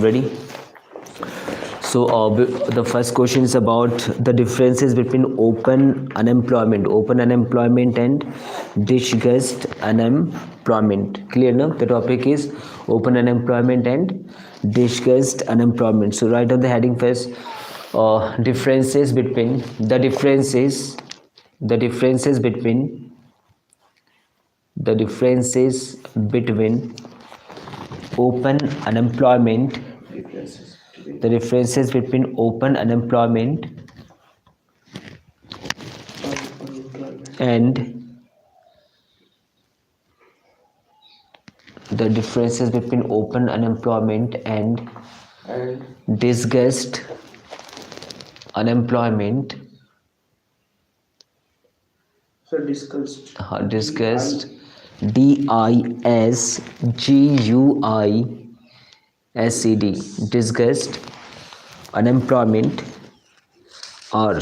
Ready? So the first question is about the differences between open unemployment and disguised unemployment. Clear now? The topic is open unemployment and disguised unemployment. So write down the heading first. Differences between the differences between open unemployment the differences between open unemployment and the differences between open unemployment and disguised unemployment. So discussed. Disguised DISGUISED disguised unemployment or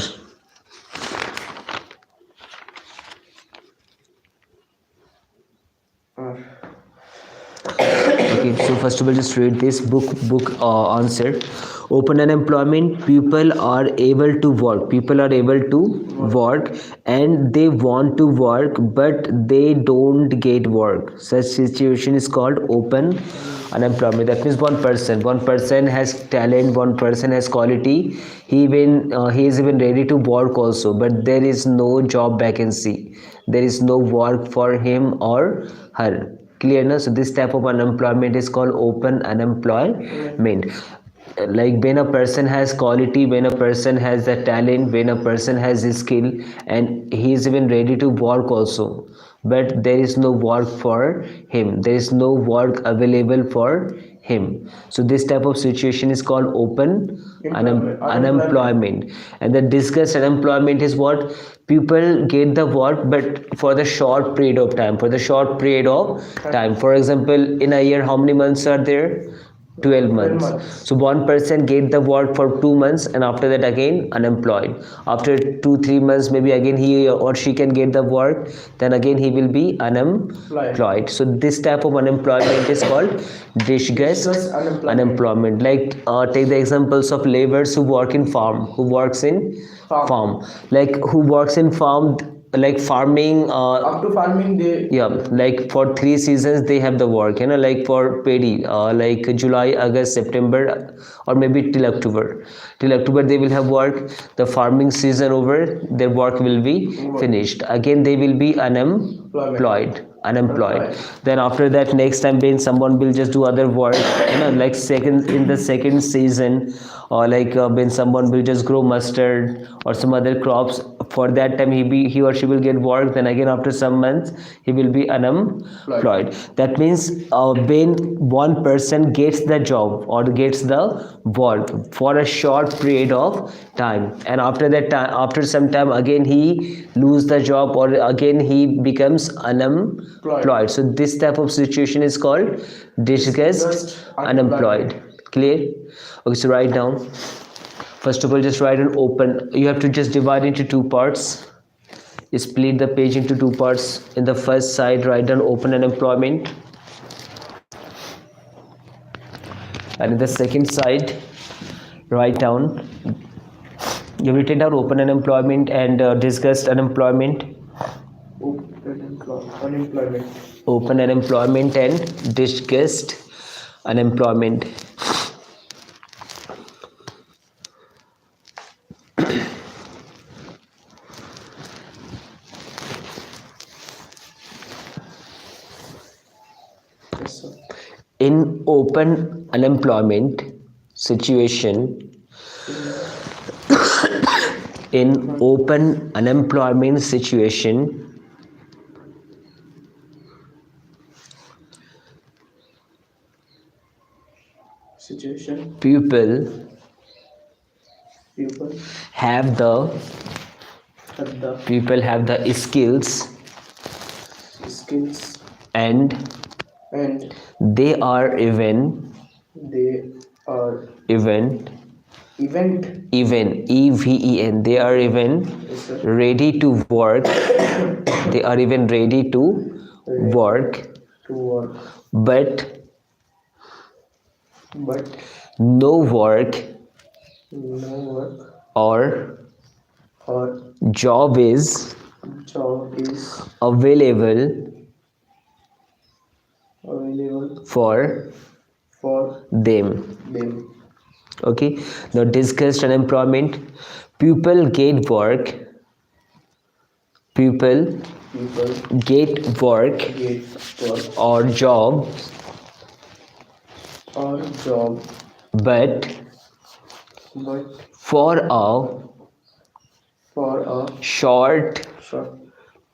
okay, so first of all just read this book answer. Open unemployment, people are able to work and they want to work but they don't get work. Such situation is called open unemployment. That means one person has talent, one person has quality, he is even ready to work also, but there is no job vacancy, there is no work for him or her. Clear na? So this type of unemployment is called open unemployment. Like when a person has quality, when a person has the talent, when a person has the skill and he is even ready to work also, but there is no work for him, there is no work available for him. So this type of situation is called open unemployment. And the disguised unemployment is what? People get the work but for the short period of time, for example, in a year how many months are there? 12 months. So one person get the work for 2 months and after that again unemployed. After 2-3 months maybe again he or she can get the work, then again he will be unemployed. So this type of unemployment is called disguised unemployment. Like take the examples of laborers who work in farm, like who works in farm, like farming Up to farming they like for 3 seasons they have the work, like for paddy, like July, August, September, or maybe till October they will have work. The farming season over, their work will be finished, again they will be unemployed. Then after that next time when someone will just do other work, like in the second season, or like when someone will just grow mustard or some other crops, for that time he or she will get work, then again after some months he will be unemployed. That means when one person gets the job or gets the work for a short period of time, and after that time, after some time again he lose the job or again he becomes unemployed. So this type of situation is called disguised unemployed. Clear? Okay, so write down. First of all, just write an open. You have to just divide into 2 parts. Split the page into 2 parts. In the first side, write down open unemployment. And in the second side, write down. You've written down open unemployment and discussed unemployment. Open unemployment and discussed unemployment. In open unemployment situation, people have the skills and they are even they are even ready to work but no work no work or or job is job is available available for for them. them. Okay, now discussed unemployment. People get work, people People get work get work or job, or job, but but for a for a short short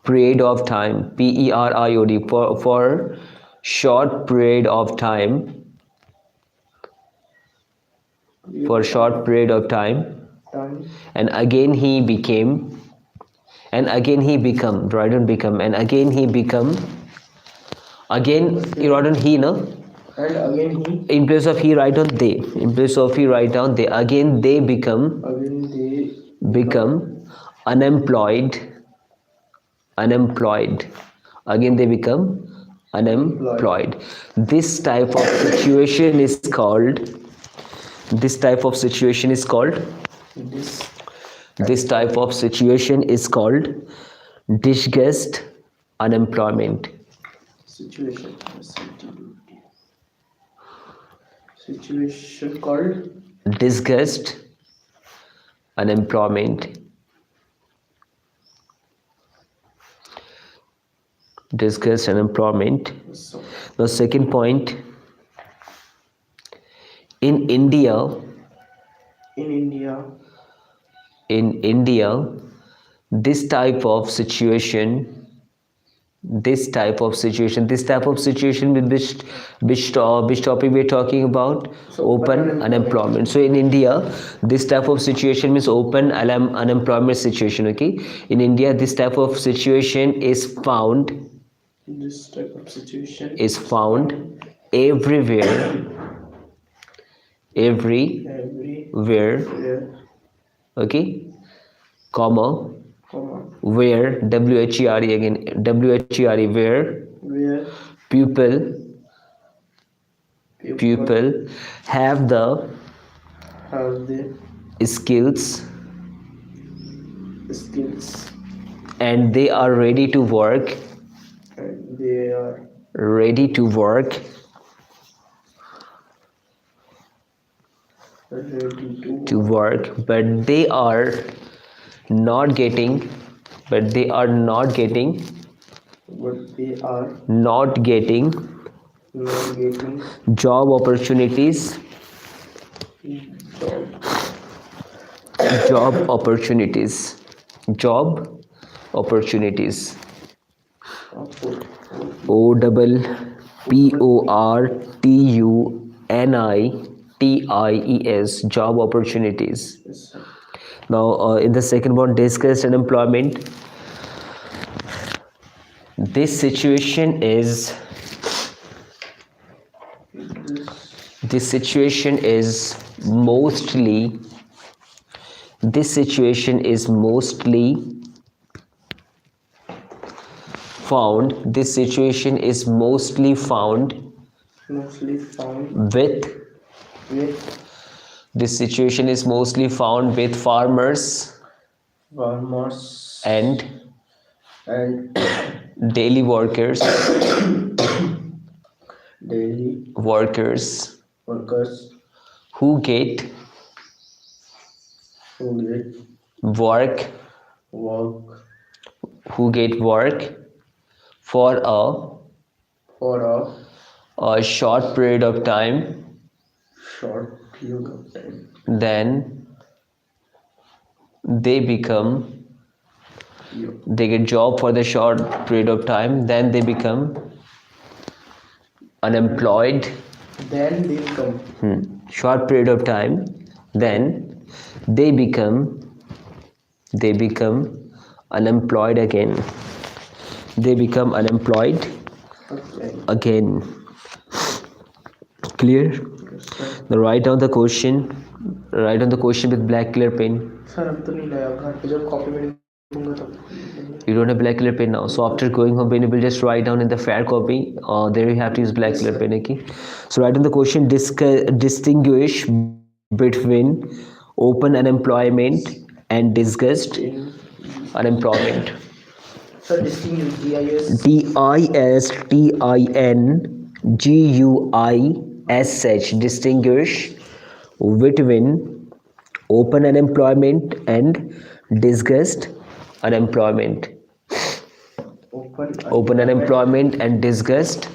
period of time. period, for short period of time, for short period of time, time and again he became, and again he become, right on become, and again he become, again you write on he, no, and again he in place of he write on they, in place of he write down they, again they become become unemployed, unemployed, again they become unemployed. This type of situation is called, this type of situation is called, this this type of situation is called disguised unemployment. situation situation called Disguised unemployment. Disguised unemployment. so The second point, in India, in India in India, this type of situation, this type of situation, this type of situation with which topic we're talking about? So, open open unemployment. So in India, this type of situation means open unemployment situation. Okay, in India, this type of situation is found, this type of situation is found everywhere, everywhere, everywhere okay, comma, comma where, where again, where where people people have the have the skills skills and they are ready to work, and they are ready to work, ready to work, but they are not getting, but they are not getting, but they are not getting not getting job opportunities, job job opportunities, job opportunities. O double P O R T U N I T I E S, job opportunities. Now in the second one, discussed unemployment. This situation is, this situation is mostly, this situation is mostly found, this situation is mostly found with, with this situation is mostly found with farmers farmers and and daily workers, daily workers workers who get who get work, work who get work for for a short period of time, short period of time. then they become, they get job for the short period of time, then they become unemployed. Then they come Short period of time, then they become, they become unemployed again, they become unemployed again. Clear? Yes, sir. Now write down the question, write down the question with black clear pen. Sir अब तो नहीं लगा घर पे जब copy में लिखूंगा लूंगा तब You don't have black color pen now. So after going home, when you will just write down in the fair copy, there you have to use black Yes, color sir. pen. Okay. So write down the question: distinguish between open unemployment and disgust in unemployment. sir distinguish DIS distinguish distinguish between open unemployment and disgust unemployment. Open unemployment and disgust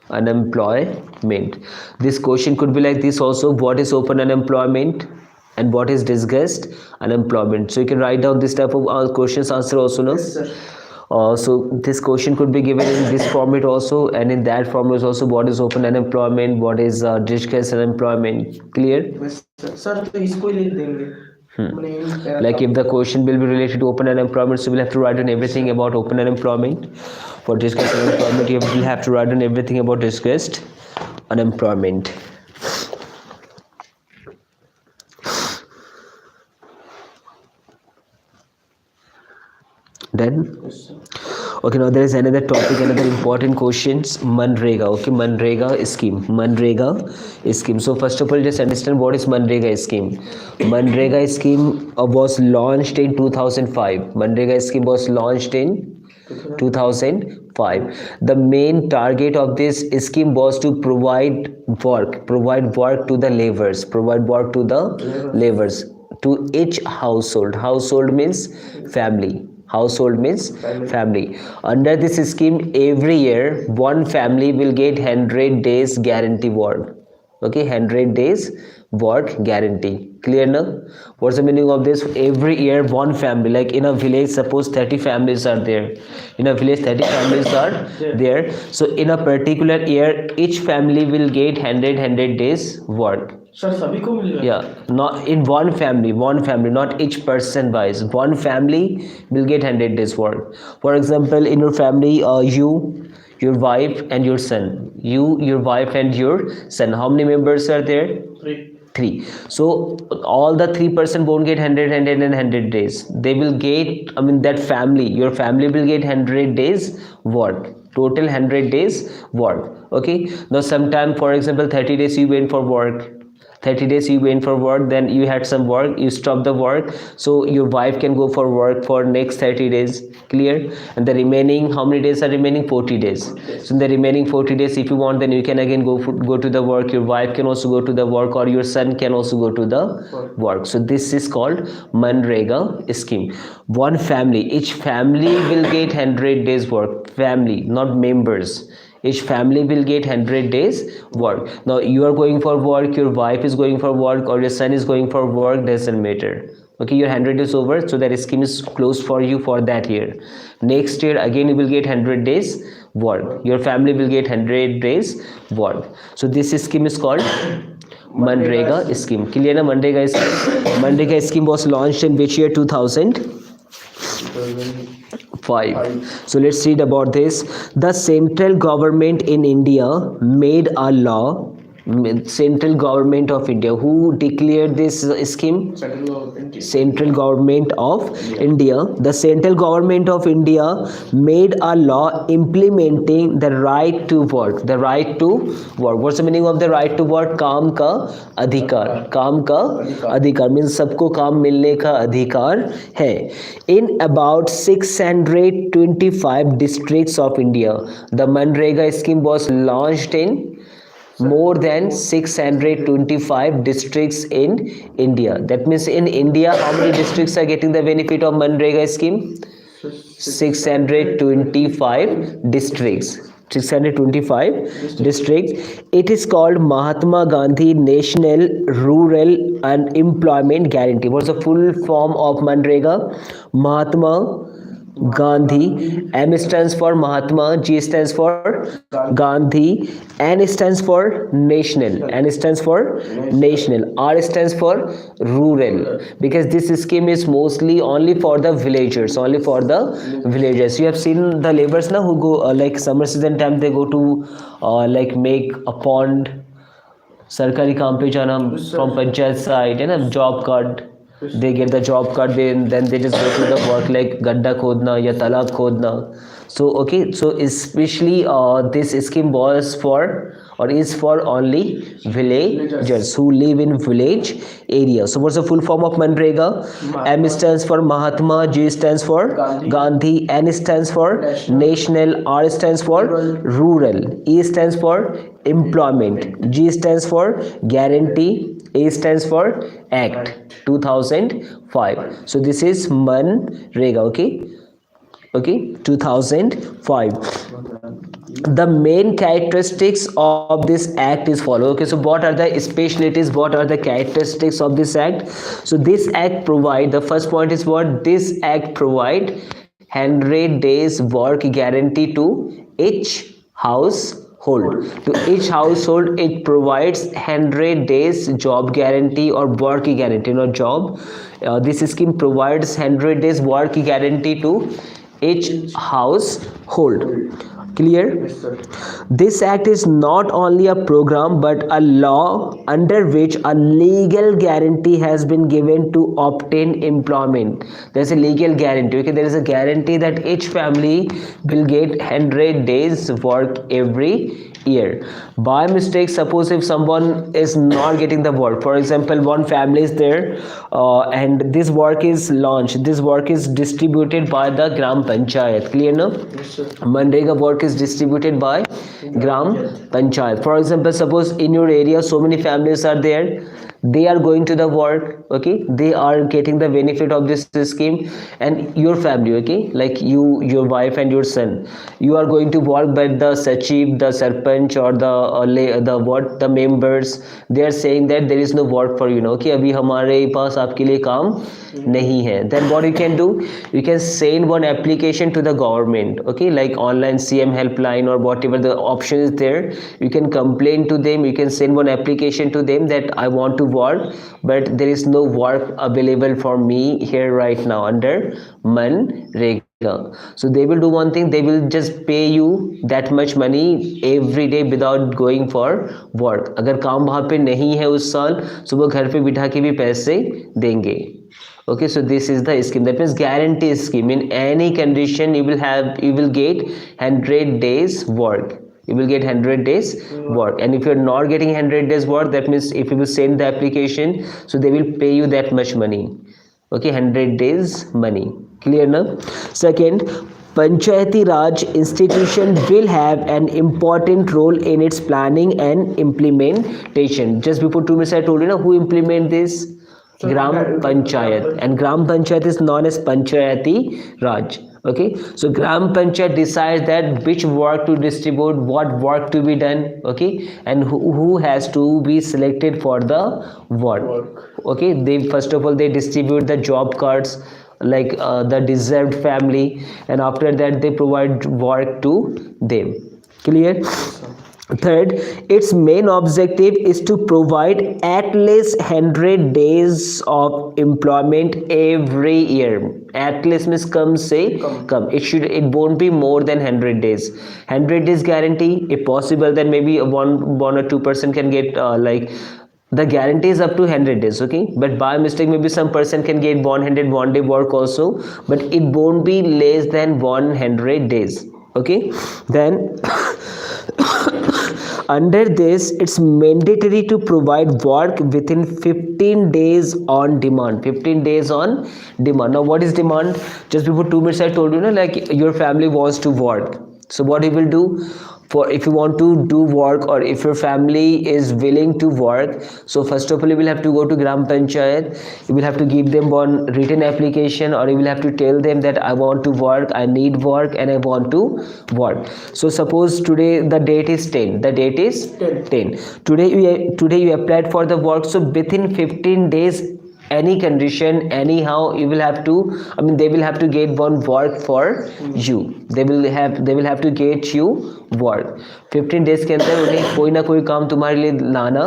unemployment. This question could be like this also: what is open unemployment and what is disgust unemployment? So you can write down this type of questions answer also, no? Yes, sir. So this question could be given in this format also, and in that format also: what is open unemployment, what is disgust unemployment. Clear? Yes, sir. Sir तो इसको ही लिख देंगे मैंने इन Like if the question will be related to open unemployment, so we'll have to write down everything about open unemployment. For discussed unemployment, you will have to write down everything about discussed unemployment. Done? Yes, sir. Okay, now there is another topic, another important questions: Manrega. Okay, Manrega scheme. Manrega scheme. So first of all, just understand what is Manrega scheme. Manrega scheme was launched in 2005. Manrega scheme was launched in 2005. The main target of this scheme was to provide work to the laborers, to each household. Household means family. Household means family. Under this scheme, every year one family will get 100 days guarantee work. Okay, 100 days work guarantee. Clear now? What's the meaning of this? Every year one family, like in a village, suppose 30 families are there. In a village 30 families are there. So in a particular year, each family will get 100 days work. Sir सभी को मिलेगा Yeah, not in one family, not each person wise. One family will get 100 days work. For example, in your family, you, your wife and your son. Your wife and your son. How many members are there? Three. So all the 3% won't get 100 days. They will get, I mean, that family, your family will get 100 days work. Total 100 days work. Okay. Now sometime, for example, 30 days you went for work. 30 days you went for work, then you had some work, you stop the work, so your wife can go for work for next 30 days. Clear? And the remaining, how many days are remaining? 40 days. So in the remaining 40 days, if you want, then you can again go to the work. Your wife can also go to the work, or your son can also go to the work. So this is called Manrega scheme. One family, each family will get 100 days work. Family, not members. Each family will get 100 days work. Now you are going for work, your wife is going for work, or your son is going for work, doesn't matter. Okay, your 100 days over, so that scheme is closed for you for that year. Next year again you will get 100 days work. Your family will get 100 days work. So this scheme is called Manrega scheme. Clear na? Manrega scheme. Manrega scheme was launched in which year? 2005. So let's read about this. The central government in India made a law. Central government of India. Who declared this scheme? Central government of India. The central government of India made a law implementing the right to work. The right to work. What's the meaning of the right to work? काम का अधिकार. काम का अधिकार means सबको काम मिलने का अधिकार है. In about 625 districts of India, the Manrega scheme was launched in more than 625 districts in India. That means in India, how many districts are getting the benefit of Manrega scheme? 625 districts. 625 districts. It is called Mahatma Gandhi National Rural Unemployment Guarantee. What's the full form of Manrega? Mahatma Gandhi. M stands for Mahatma, G stands for Gandhi, N stands for national, N stands for national, R stands for rural, because this scheme is mostly only for the villagers, only for the villagers. You have seen the laborers now who go like summer season time, they go to like make a pond, सरकारी काम पे जाना, from panchayat side है ना, job card. they get the job card, then they just go to the work like gadda khodna ya talab khodna. So okay, so especially this scheme was for or is for only villagers who live in village area. So what's the full form of Manrega? M stands for Mahatma, G stands for Gandhi, N stands for national, R stands for rural, E stands for employment, G stands for guarantee, A stands for act 2005. So this is Manrega. Okay, 2005. The main characteristics of this act is follow. Okay, so what are the specialties, what are the characteristics of this act? So this act provide, the first point is what this act provide 100 days work guarantee to each household. To each household it provides 100 days job guarantee or work guarantee, not job. This scheme provides 100 days work guarantee to each household. Clear? Yes, sir. This act is not only a program but a law under which a legal guarantee has been given to obtain employment. There is a legal guarantee. Okay, there is a guarantee that each family will get 100 days work every year. By mistake, suppose if someone is not getting the work, for example one family is there and this work is launched, this work is distributed by the gram panchayat. Clear now? Yes, sir. Manrega work is distributed by gram panchayat. For example, suppose in your area so many families are there, they are going to the work. Okay, they are getting the benefit of this scheme, and your family, okay, like you, your wife and your son, you are going to work, but the sachiv, the sarpanch or the members, they are saying that there is no work for you now. Okay, abhi hamare paas aapke liye kaam nahi hai. Then what you can do, you can send one application to the government. Okay, like online CM helpline or whatever the option is there, you can complain to them, you can send one application to them that I want to work but there is no work available for me here right now under Manrega. So they will do one thing, they will just pay you that much money every day without going for work. अगर काम वहाँ पे नहीं है उस साल, so वो घर पे बिठा के भी पैसे देंगे. Okay, so this is the scheme, that means guarantee scheme. In any condition you will get 100 days work, you will get 100 days work. And if you're not getting 100 days work, that means if you will send the application, so they will pay you that much money. Okay, 100 days money. Clear now? Second, Panchayati Raj institution will have an important role in its planning and implementation. Just before 2 minutes I told you, who implement this? Gram Panchayat, and Gram Panchayat is known as Panchayati Raj. Okay, so Gram Panchayat decides that which work to distribute, what work to be done. Okay, and who has to be selected for the work. Okay, they first of all they distribute the job cards like the deserved family, and after that they provide work to them. Clear? Third, its main objective is to provide at least 100 days of employment every year. At least means come say come. It won't be more than 100 days. 100 days guarantee. If possible, then maybe one or 2% can get like the guarantee is up to 100 days. Okay, but by mistake maybe some person can get 100 one day work also, but it won't be less than 100 days. Okay, then under this it's mandatory to provide work within 15 days on demand. 15 days on demand. Now what is demand? Just before 2 minutes I told you, like your family wants to work, so what you will do, for if you want to do work or if your family is willing to work, so first of all you will have to go to Gram Panchayat, you will have to give them one written application, or you will have to tell them that I want to work, I need work and I want to work. So suppose today the date is 10, the date is 10. Today you applied for the work, so within 15 days any condition anyhow you will have to, I mean they will have to get one work for you. They will have to get you work. 15 days के अंदर उन्हें कोई ना कोई काम तुम्हारे लिए लाना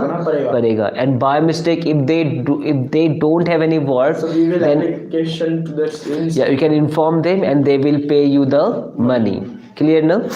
पड़ेगा. And by mistake if they don't have any work, So we will then application to the same. yeah, you can inform them and they will pay you the money. Clear now?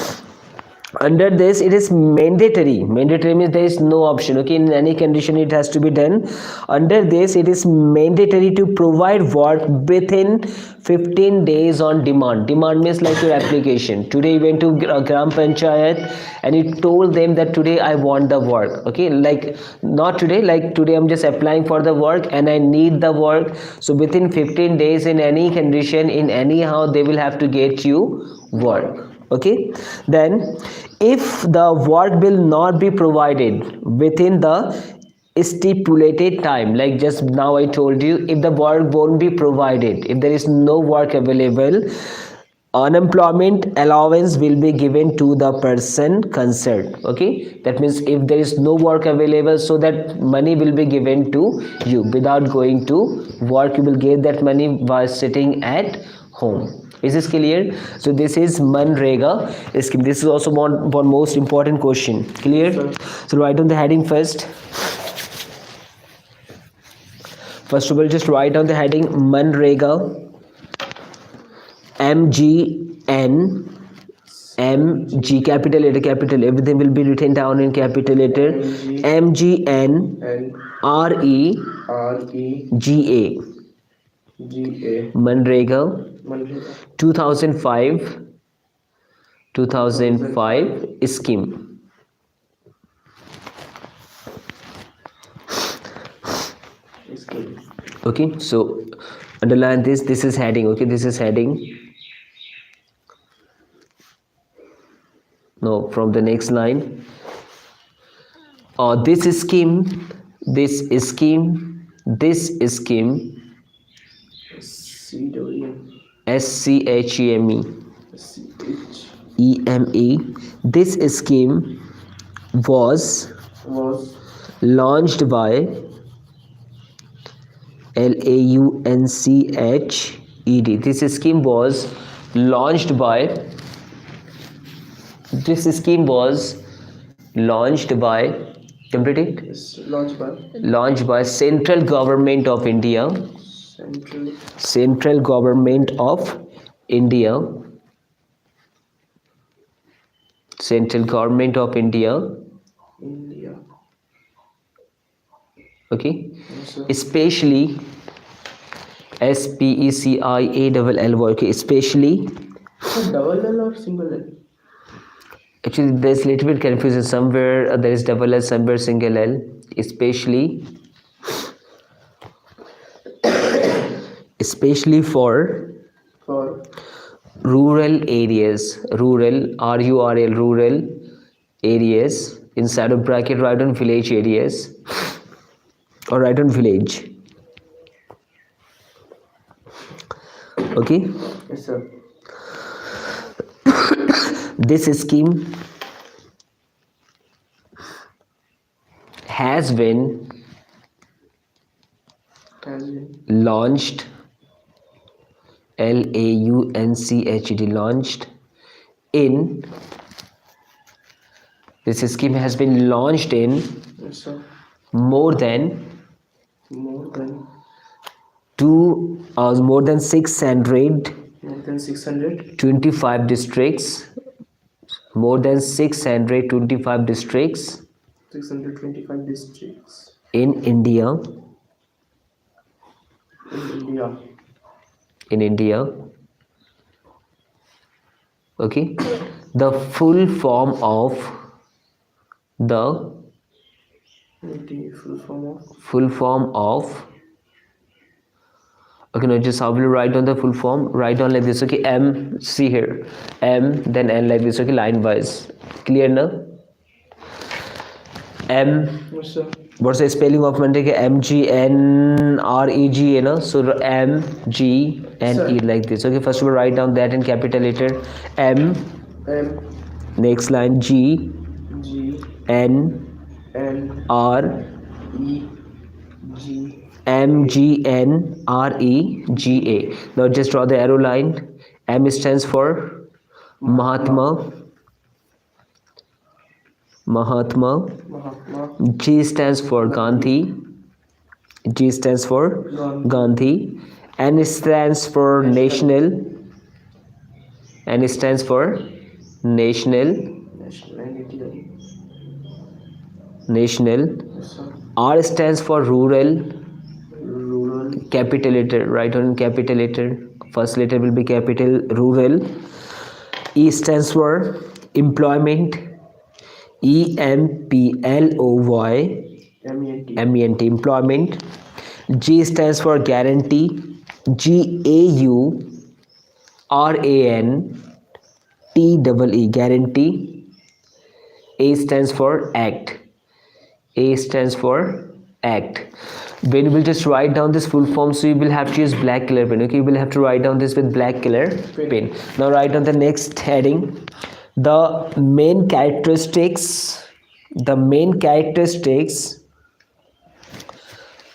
Under this it is mandatory. Mandatory means there is no option, okay, in any condition it has to be done. Under this it is mandatory to provide work within 15 days on demand. Demand means like your application. Today you went to gram panchayat and you told them that today I want the work, okay, like not today, like today I'm just applying for the work and I need the work. So within 15 days in any condition, in anyhow, they will have to get you work, okay. Then if the work will not be provided within the stipulated time, like just now I told you, if the work won't be provided, if there is no work available, unemployment allowance will be given to the person concerned, okay. That means if there is no work available, so that money will be given to you. Without going to work, you will get that money while sitting at home. Is this clear? So this is Manrega scheme. This is also one most important question. Clear? So write on the heading first. First of all, just write down the heading Manrega, MGN, MG, capital letter, capital, everything will be written down in capital letter. MGN REGA, Manrega 2005 scheme. Okay, so underline this. This is heading, okay, this is heading. No, from the next line. This scheme SCHEME, this scheme was launched by LAUNCHED. This scheme was launched by complete it. Launched by Central Government of India. Central Government of India. Central Government of India. Okay. Especially SPECIALL. Okay. Especially. Double L or single L? Actually, there's a little bit confusion. Somewhere there is double L, somewhere single L. Especially for rural areas. Rural, RURL, rural areas. Inside of bracket, write on village areas. Or write on village. Okay. Yes, sir. This scheme has been launched, LAUNCHED, launched in, this scheme has been launched in more than 625 districts. More than 625 districts. 625 districts. In India. Okay. The full form of okay, now just how will you write down the full form? Write down like this, okay. M, see here, M, then N, like this, okay, line wise. Clear now? M. Yes, sir. What's the spelling of Manrega? MGNREGA, no? So MGNE, like this. Okay, first of all, write down that in capital letter. M. Next line G. NR MGNREGA. Now just draw the arrow line. M stands for Mahatma. G stands for Gandhi. N stands for national. N stands for national. national. Yes, sir. R stands for rural. Rural. Capital letter, right on capital letter. First letter will be capital, rural. E stands for employment. EMPLOY. MENT. MENT, employment. G stands for guarantee. GAURANTEE, guarantee. A stands for act. A stands for act. When you will just write down this full form, so you will have to use black color pen. Okay, you will have to write down this with black color pen. Now write down the next heading. The main characteristics. The main characteristics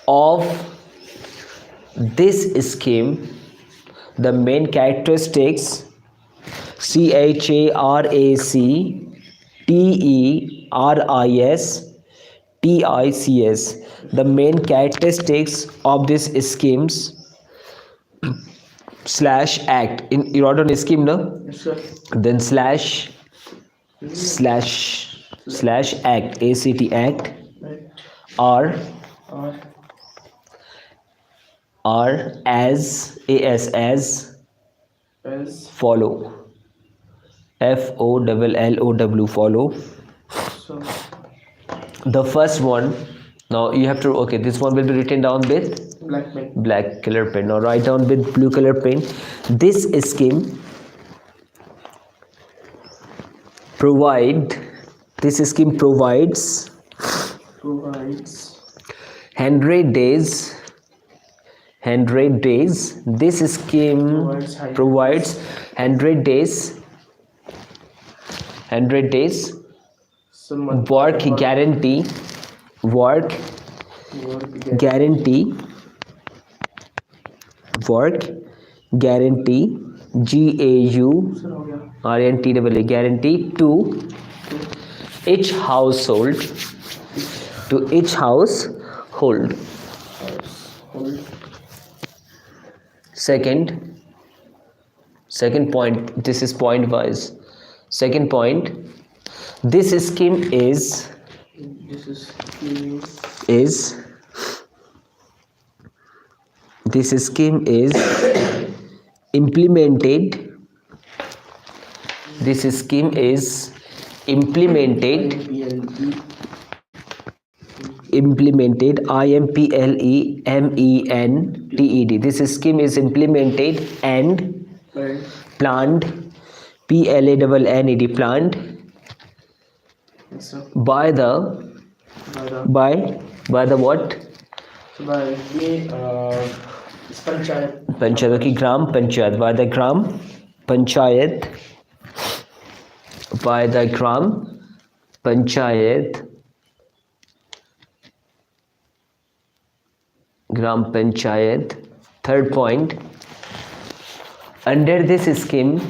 of this scheme. The main characteristics. CHARACTERIS. The main characteristics of this schemes slash act. You wrote on scheme, no? Yes, sir. Then slash act, ACT, act. Right. Are R. as follow. FOLLOW, follow. So. The first one. Now you have to, okay, this one will be written down with Black pen. black color pen. Now write down with blue color pen. This scheme provides 100 days. This scheme provides 100 days. Work guarantee. Work guarantee. GAURANTEE, guarantee to each household. Second point, this is point wise. Second point, this scheme is implemented. This scheme is implemented. IMPLEMENTED. This scheme is implemented and planned. PLANNED, planned by the what? By the Panchayat. Okay, Gram Panchayat. By the Gram Panchayat. Gram Panchayat. Third point, under this scheme,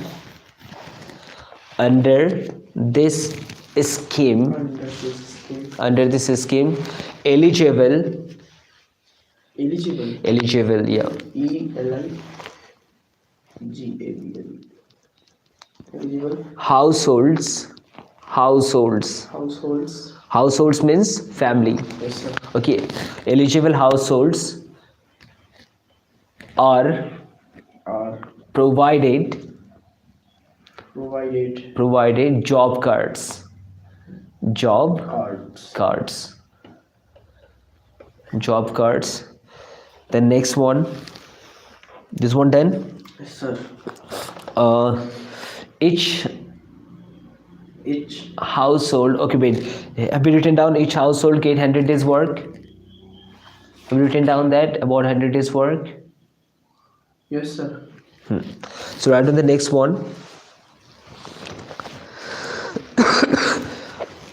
eligible, yeah. Eligible. Households means family. Yes, sir. Okay, eligible households are provided job cards. The next one, this one done. Yes, sir. Each household, okay, wait, have you written down each household get 100 days work? Have you written down that about 100 days work? Yes, sir. So write on the next one.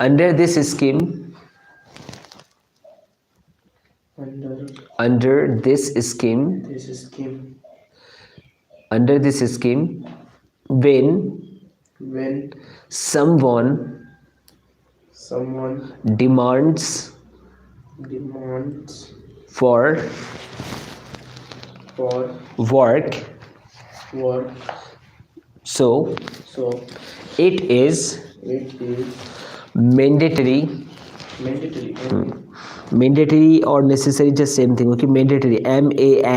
Under this scheme, when someone demands for work, so it is mandatory Mandatory. Mandatory or necessary, just same thing. Okay, mandatory. mandatory.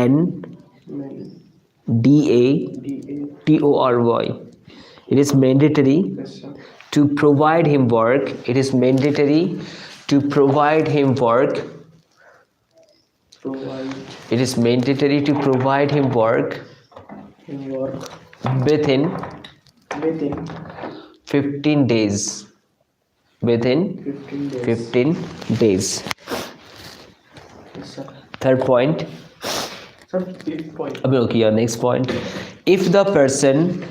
It is mandatory Yes, sir. to provide him work. It is mandatory to provide him work. Provide It is mandatory to provide him work him work within within 15 days. Within 15 days. 15 days. Yes, sir. Third point. Sir, fifth point. Okay, your next point. If the person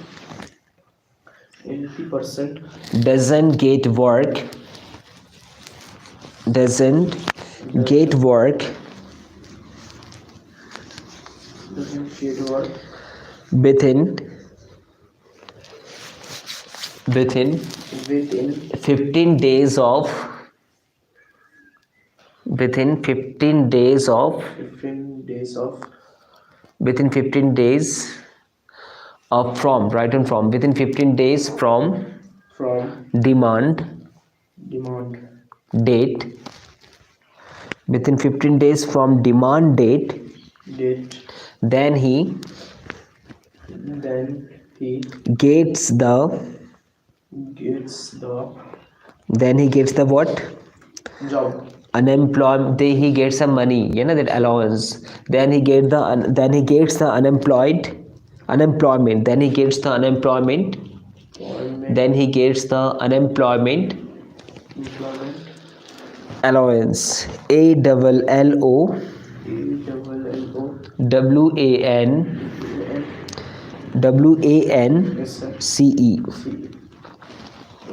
80% doesn't get work, doesn't get work within within 15 days of within 15 days of 15 days of within 15 days from, right, and from, within 15 days from demand demand date, within 15 days from demand date, date, then he gets the what? job. Unemployment. He gets some money, that allowance. Then he gets the unemployment. Then he gets the unemployment. Then he gets the unemployment allowance. ALLOWANCE.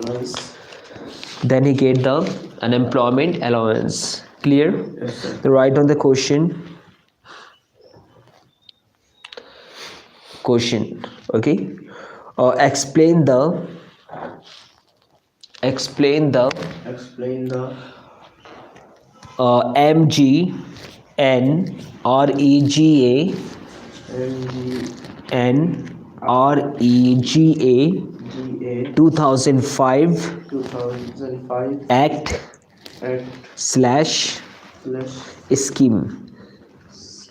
Nice. Then he get the unemployment allowance. Clear? Yes, sir. Write on the question. Okay. Explain the MGNREGA 2005 Act / scheme.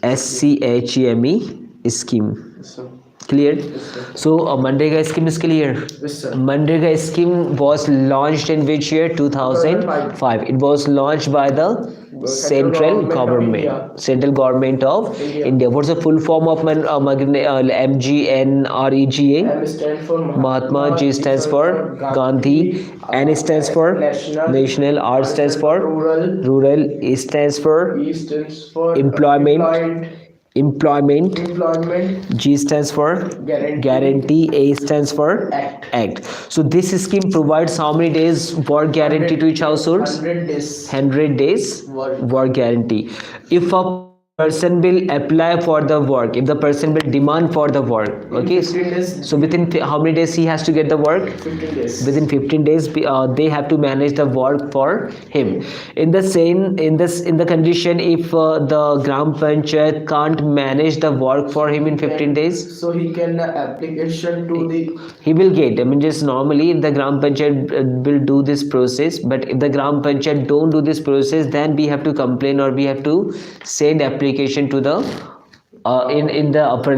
SCHEME scheme. Yes, sir. Clear? Yes, sir. So Manrega scheme is clear. Yes, sir. Manrega scheme was launched in which year? 2005. It was launched by the central government of India. What's the full form of MGNREGA? M stands for Mahatma, G stands for Gandhi, N stands for National, R stands for Rural, E stands for Employment, G stands for Guarantee, A stands for Act. So this scheme provides how many days work guarantee to each household? 100 days work guarantee. If a person will apply for the work, if the person will demand for the work, okay, so within how many days he has to get the work? 15 days. Within 15 days they have to manage the work for him. In the condition, if the Gram Panchayat can't manage the work for him in 15 days, So he can application to the he will get, just normally if the Gram Panchayat will do this process, but if the Gram Panchayat don't do this process, then we have to complain or we have to send application to the in the upper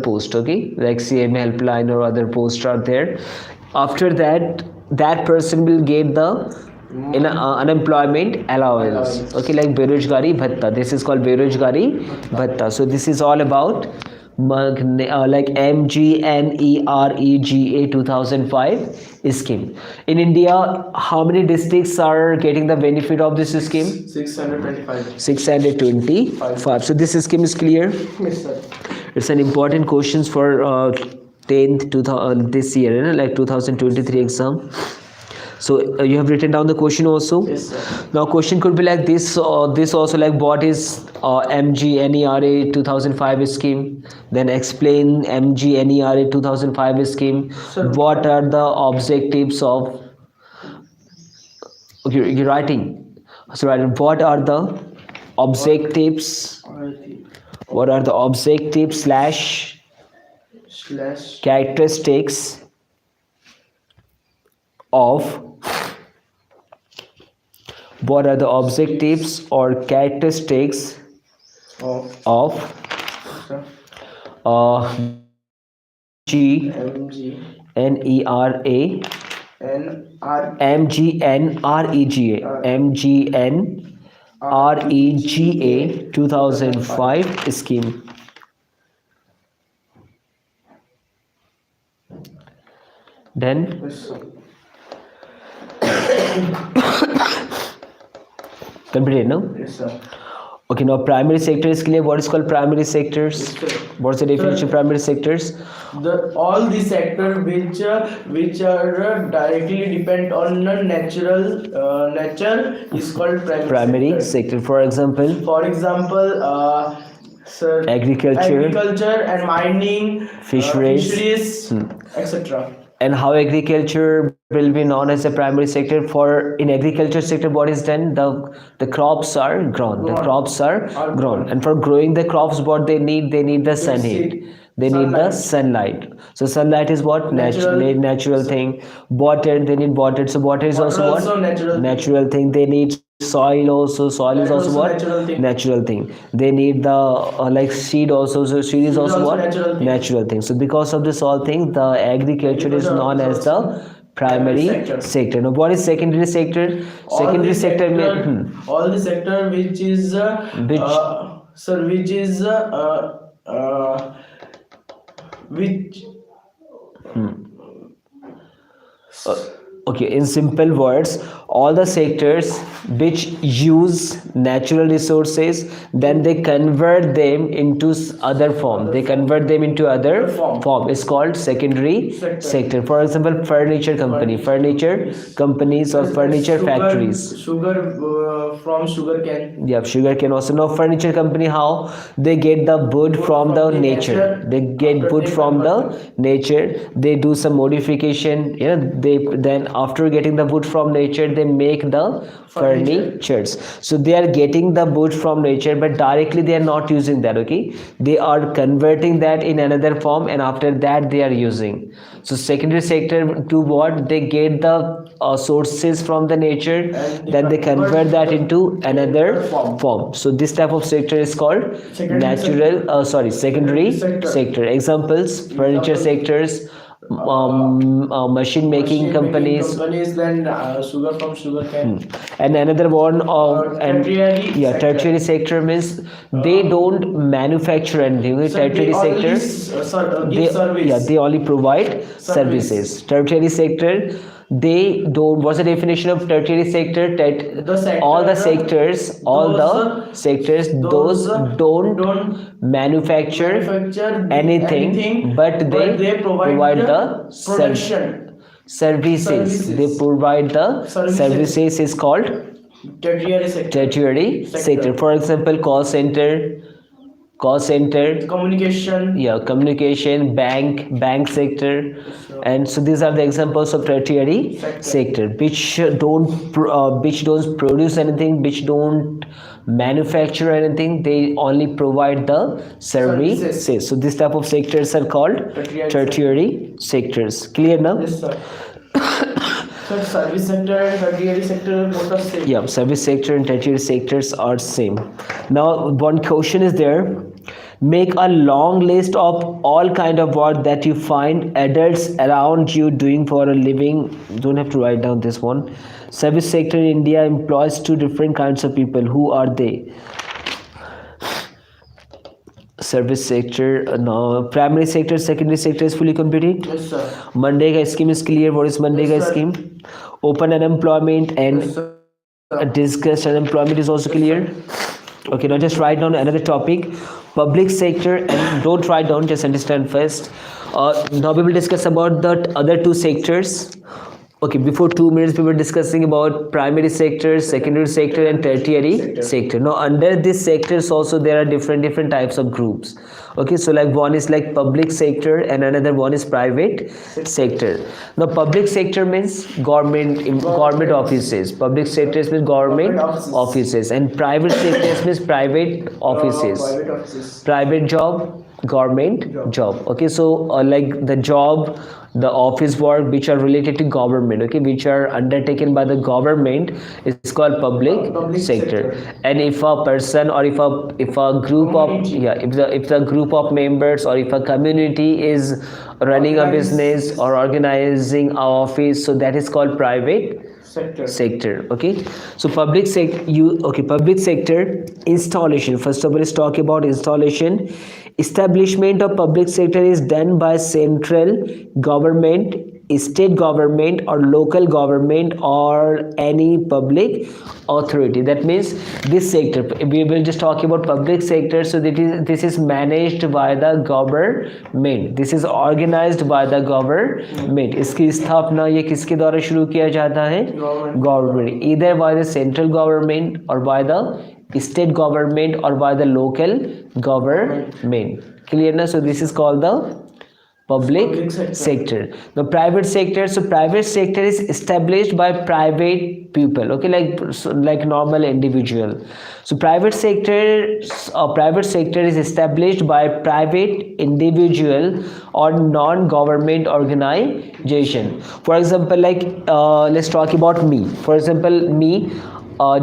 post, okay, like CM helpline or other posts are there. After that person will get the unemployment allowance, okay, like Berojgari Bhatta. This is called Berojgari Bhatta. So this is all about like MGNEREGA 2005 scheme. In India, how many districts are getting the benefit of this scheme? 625. So this scheme is clear. Yes, sir. It's an important questions for 10th this year, like 2023 exam. So you have written down the question also. Yes, sir. Now question could be like this, this also, like what is MGNERA 2005 scheme? Then explain MGNERA 2005 scheme. Sir. What are the objectives of, okay, you're writing. So what are the objectives? What are the objectives / characteristics of What are the objectives or characteristics of MGNREGA 2005 scheme? Then completed, no? Yes, sir. Okay, now primary sector is clear. What is called primary sectors? Yes, sir. What's the definition of primary sectors? All the sector which are directly depend on natural nature is called Primary sector. For example, For example, sir, agriculture and mining, Fisheries. etc. And how agriculture will be known as a primary sector. For in agriculture sector, what is done? The crops are grown. The crops are grown, and for growing the crops, what they need the sun heat. They need the sunlight. So sunlight is what? Natural thing. Water, they need water. So water is also what? Natural thing. They need soil also. Soil is also what? Natural thing. They need the like seed also. So seed is also what? Natural thing. So because of this all thing, the agriculture is known as the primary sector. Now what is secondary sector? Secondary sector means all the sector which is which okay, in simple words, all the sectors which use natural resources, then they convert them into other form. They convert them into other form. It's called secondary sector. For example, furniture company, furniture companies or furniture factories. Sugar from sugar cane. Yeah, sugar cane also. Now furniture company, how they get the wood from the nature. They get wood from the nature. They do some modification. They then after getting the wood from nature, they make the furnitures. So they are getting the wood from nature, but directly they are not using that. Okay, they are converting that in another form, and after that they are using. So secondary sector to what? They get the sources from the nature, then they convert that into another form. So this type of sector is called secondary sector. Examples: furniture sectors, machine making companies, then sugar from sugar cane. and another one tertiary sector. sector means they don't manufacture anything. Tertiary sector, they only provide services. Tertiary sector, they don't. What's the definition of tertiary sector? All the sectors those don't manufacture anything, but they provide the services. They provide the services is called tertiary sector. For example, call center, communication, bank sector. And so these are the examples of tertiary sector, which don't produce anything, which don't manufacture anything. They only provide the services. So this type of sectors are called tertiary sectors. Clear now? Yes, sir. So service sector and tertiary sector both are same. Yeah, service sector and tertiary sectors are same. Now one question is there. Make a long list of all kind of work that you find adults around you doing for a living. Don't have to write down this one. Service sector in India employs two different kinds of people. Who are they? Service sector, no. Primary sector, secondary sector is fully completed. Yes, sir. Mandega scheme is clear. What is Mandega scheme? Open unemployment and discussed unemployment is also clear. Okay, now just write down another topic, public sector, and don't write down, just understand first. Now we will discuss about the other two sectors. Okay, before 2 minutes we were discussing about primary sector, secondary sector, and tertiary sector. Now under these sectors also there are different types of groups. Okay, so like one is like public sector and another one is private sector. Now public sector means government offices. Public sectors means government offices, and private sectors means private offices. Private job government job. Okay, so like the job, the office work which are related to government, okay, which are undertaken by the government is called public sector. And if a person or if a group of Community. if the group of members or if a community is running a business or organizing a office, so that is called private sector. Okay, so public sector installation. First of all, let's talk about installation. Establishment of public sector is done by central government, state government or local government or any public authority. That means this sector, we will just talk about public sector. So this is managed by the government, this is organized by the government. इसकी स्थापना ये किसके द्वारा शुरू किया जाता है? Government, either by the central government or by the state government or by the local government. Clear na? So this is called the public sector. The private sector, so private sector is established by private people, okay, like normal individual. So private sector is established by private individual or non-government organization. For example, like let's talk about me. For example, me,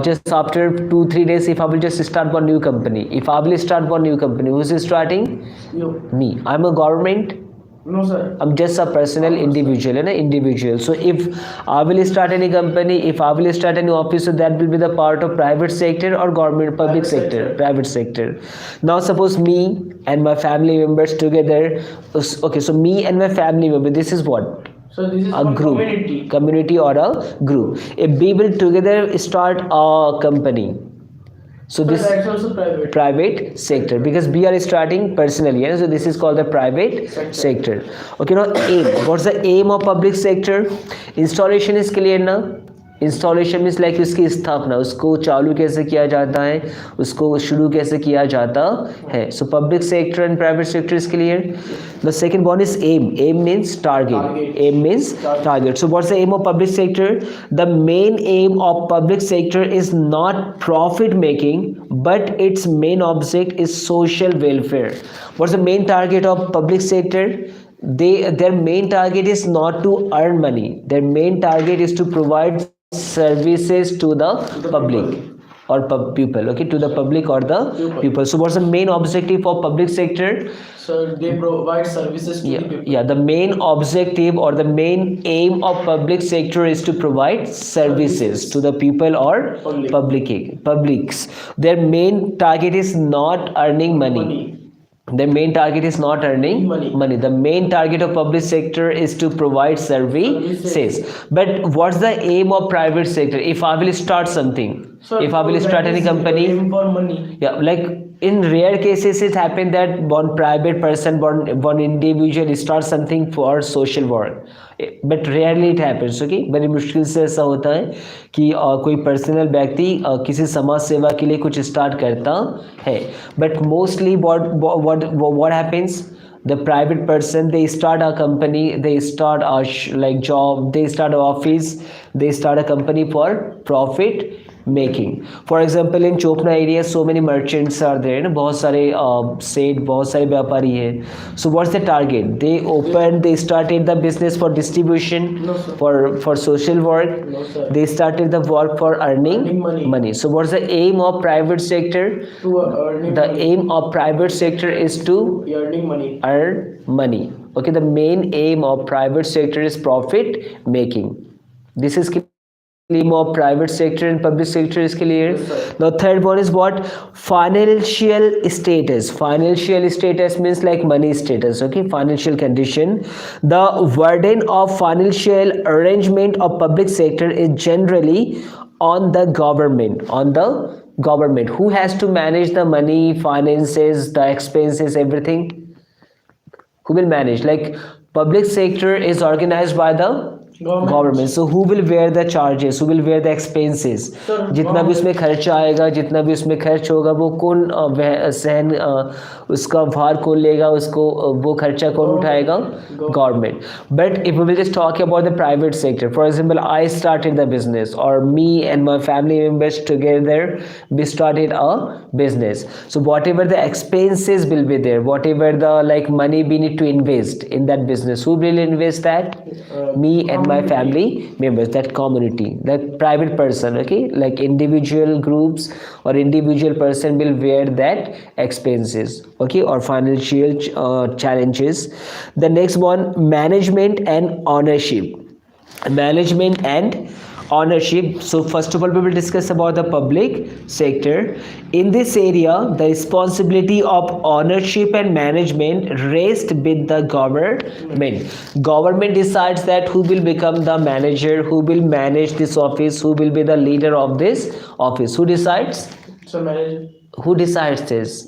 just after 2-3 days, if I will just start one new company, who is starting? You. Me. I'm a government. No, sir. I'm just a personal individual, an individual. So if I will start any company, if I will start any office, so that will be the part of private sector or government, public sector, private sector. Now suppose me and my family members together. Okay, so me and my family member, this is what? So this is A group, community or a group. If we will together start a company, so this that's also private sector, because we are starting personally, so this is called the private sector. Okay, now aim. What's the aim of public sector? Installation is clear now. Installation means like उसकी स्थापना, उसको चालू कैसे किया जाता है, उसको शुरू कैसे किया जाता है. So public sector and private sector is clear. The second one is aim. Aim means target. Aim means target. So what's the aim of public sector? The main aim of public sector is not profit making, but its main object is social welfare. What's the main target of public sector? Their main target is not to earn money. Their main target is to provide services to the public or people. Okay, to the public or the people. So what's the main objective of public sector? So they provide services to the people. Yeah, the main objective or the main aim of public sector is to provide services to the people or publics. Their main target is not earning money. The main target is not earning money. The main target of public sector is to provide services. But what's the aim of private sector? If I will start something, So if I will start any company, aim for money. yeah, like in rare cases it happened that one private person, one individual starts something for social work, but rarely it happens. Okay, बड़ी मुश्किल से ऐसा होता है कि कोई personal व्यक्ति किसी समाज सेवा के लिए कुछ स्टार्ट करता है. But mostly what happens, the private person, they start a company, they start a like job, they start an office, they start a company for profit making. For example, in Chopna area, so many merchants are there, ना बहुत सारे सेठ, बहुत सारे व्यापारी हैं. So what's the target? They started the business for distribution, No, sir. for social work. No, sir. They started the work for earning Earning money. So what's the aim of private sector? To earning The money. aim of private sector is to Earning money. earn money. Okay, the main aim of private sector is profit making. This is aim of private sector and public sector is clear. Yes, sir. The third one is what? Financial status. Financial status means like money status. Okay, financial condition. The burden of financial arrangement of public sector is generally on the government. Who has to manage the money, finances, the expenses, everything? Who will manage? Like public sector is organized by the government. So who will where the charges, who will where the expenses. Sir, जितना भी उसमें खर्चा आएगा, जितना भी उसमें खर्च होगा, वो कौन सहन उसका भार कौन लेगा, उसको वो खर्चा कौन उठाएगा? Government. But if we will just talk about the private sector, for example I started the business और me and my family members together we started a business. So whatever the expenses will be there, whatever the like money we need to invest in that business, who will invest that? Me and my family members, that community, that private person. Okay, like individual groups or individual person will bear that expenses, okay, or financial challenges. The next one, management and ownership. Management and ownership. So first of all we will discuss about the public sector. In this area the responsibility of ownership and management rests with the government. Government decides that who will become the manager, who will manage this office, who will be the leader of this office. Who decides? So manager. Who decides this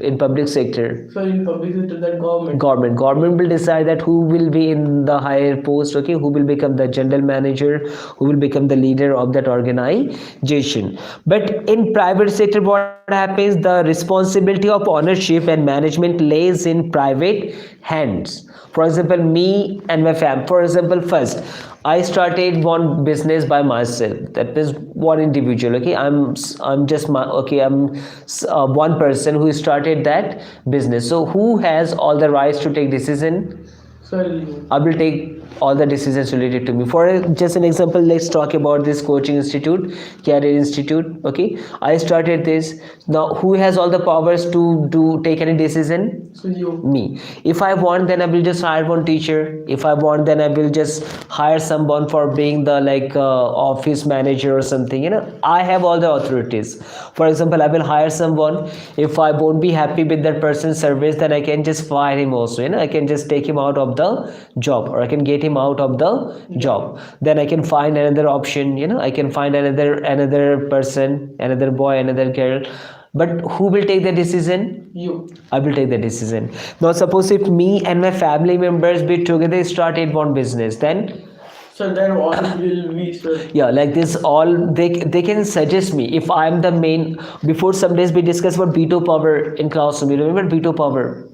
in public sector? So in public sector, that government. Government will decide that who will be in the higher post, okay, who will become the general manager, who will become the leader of that organization. But in private sector what happens, the responsibility of ownership and management lays in private hands. For example, me and my family, for example, first I started one business by myself. That is one individual. Okay, I'm just my, okay, I'm one person who started that business. So who has all the rights to take decision? Sir, I will take all the decisions related to me. For just an example, let's talk about this coaching institute, career institute. Okay, I started this. Now who has all the powers to take any decision? so you. Me. If I want, then I will just hire one teacher. If I want, then I will just hire someone for being the like office manager or something, you know. I have all the authorities. For example, I will hire someone. If I won't be happy with that person's service, then I can just fire him also, you know. I can just take him out of the job, or I can get him out of the job. Then I can find another option, you know. I can find another person, another boy, another girl. But who will take the decision? You. I will take the decision. Now suppose if me and my family members be together started one business, then So then what will we, sir? yeah, like this all they can suggest me. If I am the main, before some days we discussed about veto power in classroom. You remember veto power?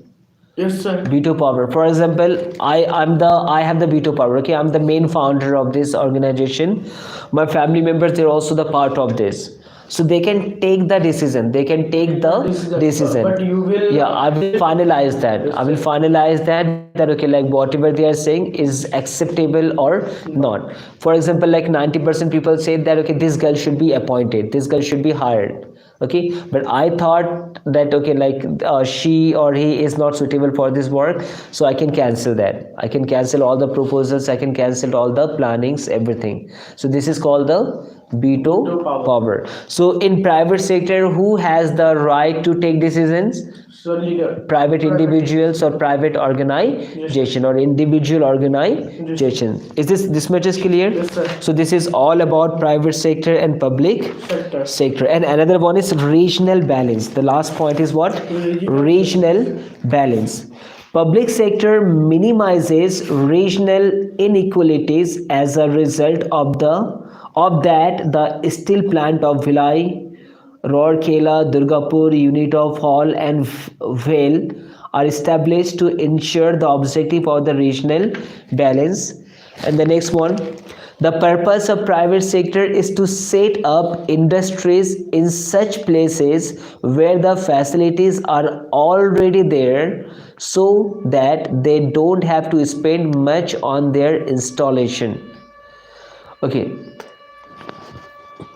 Yes, sir. Veto power. For example, I have the veto power. Okay, I'm the main founder of this organization. My family members, they're also the part of this. So they can take the decision. They can take the decision. But you will. Yeah, I will finalize that. I will finalize that okay, like whatever they are saying is acceptable or not. For example, like 90% people say that okay, this girl should be appointed, this girl should be hired. Okay, but I thought that okay, like she or he is not suitable for this work, so I can cancel that. I can cancel all the proposals, I can cancel all the plannings, everything. So this is called the veto power. So in private sector, who has the right to take decisions? So leader. Private individuals or private organization or individual organization. Is this much is clear? Yes, sir. So this is all about private sector and public sector. And another one is regional balance. The last point is what? Regional balance. Public sector minimizes regional inequalities. As a result of that the steel plant of Bhilai, Rourkela, Durgapur, unit of Hall and Vale are established to ensure the objective of the regional balance. And the next one, the purpose of private sector is to set up industries in such places where the facilities are already there, so that they don't have to spend much on their installation. Okay.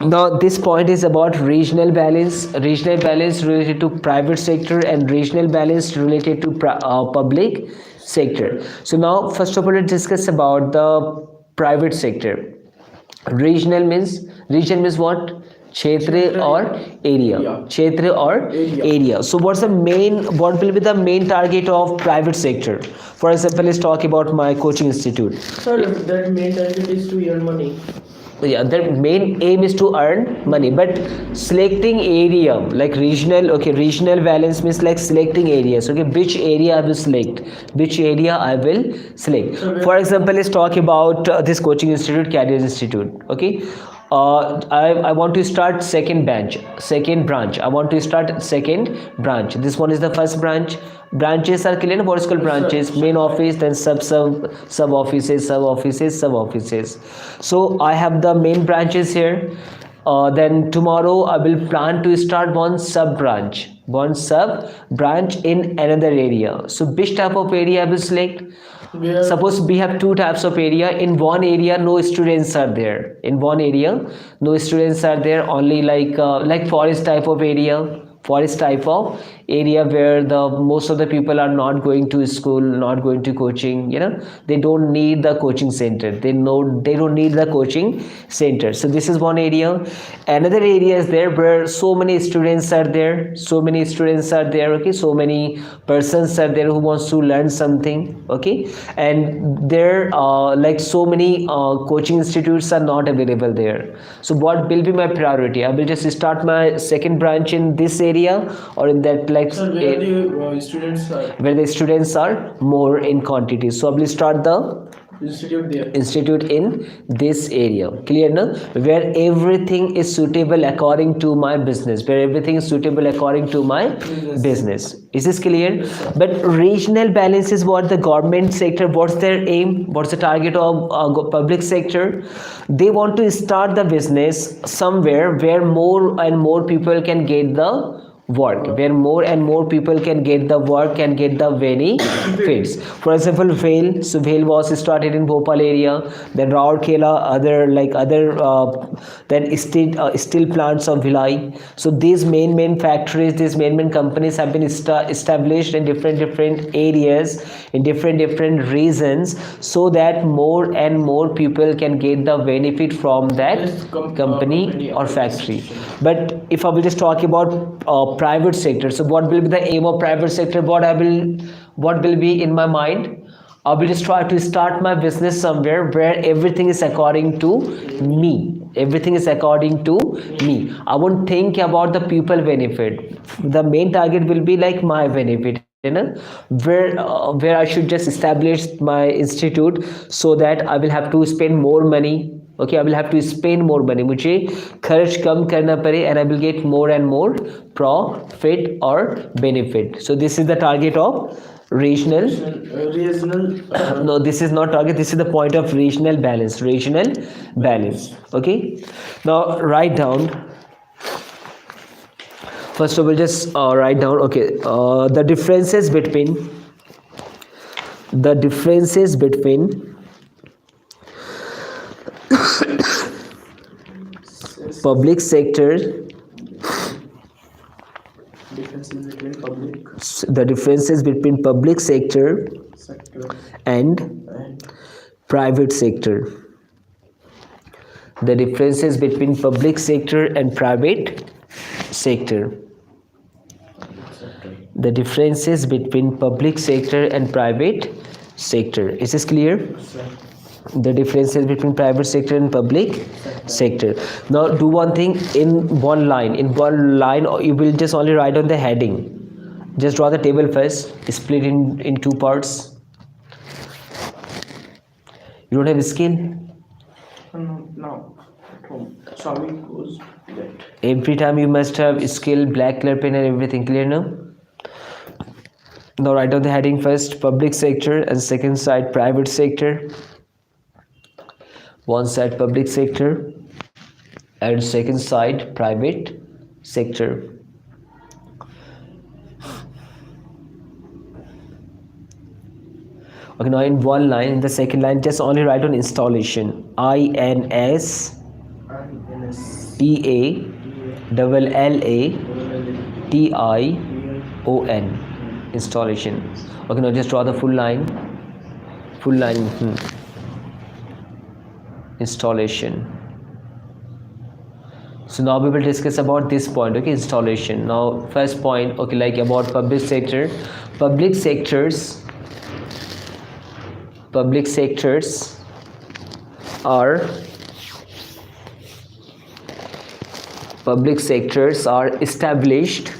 Now this point is about regional balance related to private sector and regional balance related to public sector. So now first of all let's discuss about the private sector. Region means what? Kshetra or area. Kshetra or area. So what will be the main target of private sector? For example, let's talk about my coaching institute. Sir, that main target is to earn money. yeah, their main aim is to earn money, but selecting area like regional, okay, regional balance means like selecting areas, okay, which area I will select, which area I will select. For example, let's talk about this coaching institute, career institute, okay. I want to start second branch. I want to start second branch. This one is the first branch. Branches are clear. What is called branches? Main office, then sub offices, sub offices, sub offices. So I have the main branches here. Then tomorrow I will plan to start one sub branch in another area. So which type of area I will select? Suppose we have two types of area. In one area no students are there, in one area no students are there, only like forest type of area, where the most of the people are not going to school, not going to coaching, they don't need the coaching center, they don't need the coaching center. So this is one area. Another area is there where so many students are there, okay, so many persons are there who wants to learn something, okay, and there like so many coaching institutes are not available there. So what will be my priority? I will just start my second branch in this area, or in that, like, Sir, where the students are where the students are more in quantity. So I will start the institute in this area, clear now, where everything is suitable according to my business, business. Is this clear? Yes, but regional balance is what the government sector, what's their aim, what's the target of public sector? They want to start the business somewhere where more and more people can get the work, where more and more people can get the work and get the benefits. For example, Vale. So Vale was started in Bhopal area, then Rourkela, then steel plants of Bhilai. So these main factories, these main companies have been established in different areas, in different regions, so that more and more people can get the benefit from that company or factory. But if I will just talk about private sector, so what will be the aim of private sector? What will be in my mind? I will just try to start my business somewhere where everything is according to me. I won't think about the people benefit. The main target will be like my benefit, where I should just establish my institute, so that I will have to spend more money. Okay, I will have to spend more money, मुझे खर्च कम करना पड़े, and I will get more and more profit or benefit. So this is the target of regional no, this is not target, this is the point of regional balance. Okay, now write down. First of all, just write down, okay, the differences between public sector, the differences between public sector and private sector. The differences between public sector and private sector. The differences between public sector and private sector. Is this clear? The differences between private sector and public sector. Now do one thing in one line. You will just only write on the heading. Just draw the table first, split in two parts. You don't have skill? No. Sorry, goes that. Every time you must have skill, black color pen and everything, clear now? Now write down the heading first, public sector, and second side private sector. One side public sector and second side private sector. Okay, now in one line, in the second line, just only write on installation. INSTALLATION. Installation. Okay, now just draw the full line. Installation. So now we will discuss about this point, okay, installation. Now first point, okay, like about public sector. Public sectors are public sectors are established.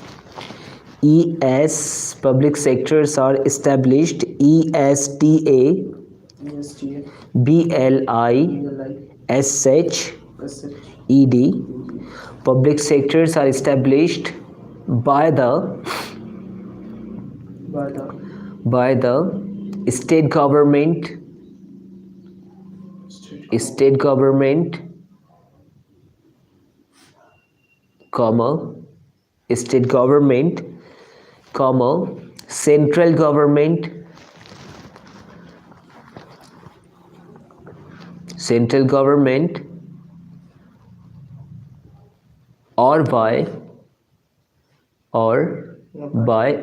Public sectors are established. ESTA ESTA BLISHED. Public sectors are established by the by the state government, comma, state government, comma, central government, or by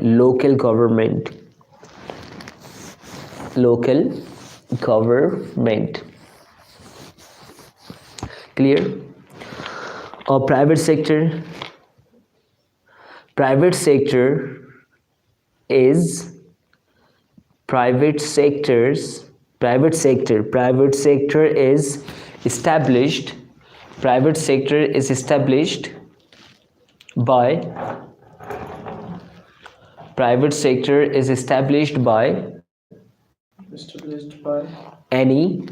local government. Clear? Or private sector is private sector is established by established by any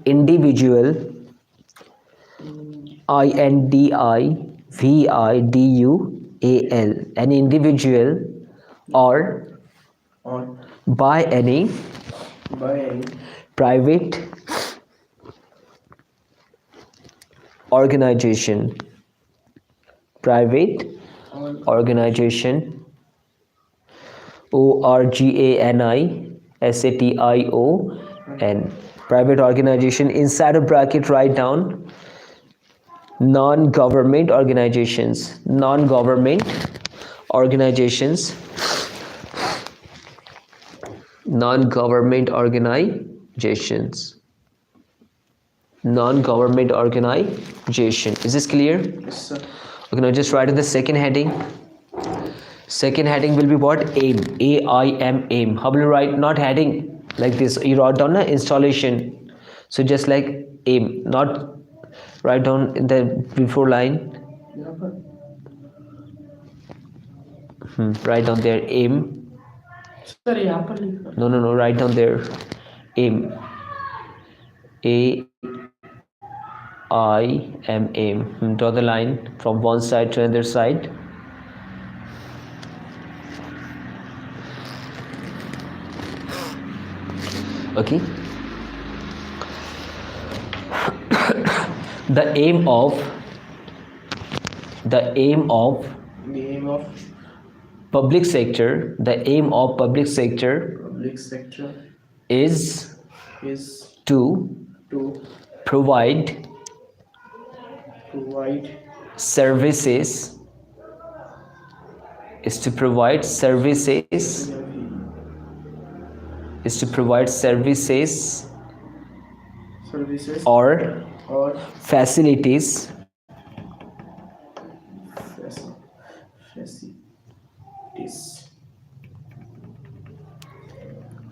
individual, INDIVIDUAL, any individual, or by any private organization, ORGANISATION, private organization. Inside a bracket write down non-government organizations, non-government organizations. Is this clear? Yes, sir. Okay, now just write in the second heading. Second heading will be what? AIM. AIM, aim. How will you write? Not heading like this. You write down the installation. So just like AIM, not write down in the before line. Write down there AIM. Sir यहाँ पर लिखा No, write down there AIM. AIM. Draw the line from one side to another side. Okay. The aim of public sector, is to provide services,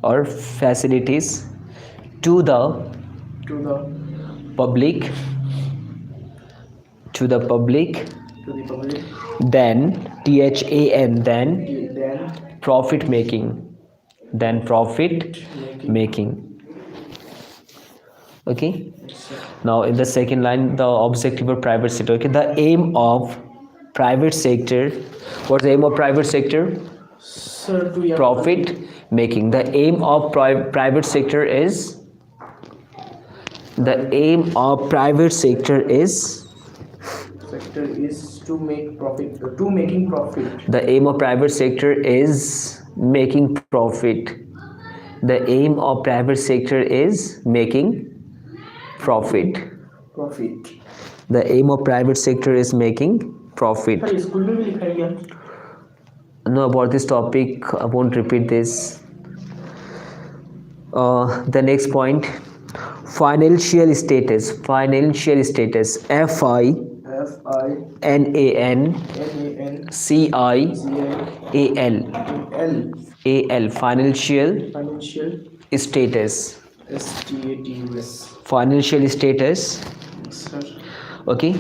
or facilities to the public, then profit making. Okay. Now in the second line, the objective of private sector. Okay, the aim of private sector. What's the aim of private sector? Sir, Profit making. The aim of private sector is to make profit. The aim of private sector is making profit. The aim of private sector is making profit. The aim of private sector is making profit. School में भी लिखा है क्या? No, about this topic I won't repeat this. The next point, financial status. FINANCIAL. Financial status. STATUS. Financial status. Sir. Okay.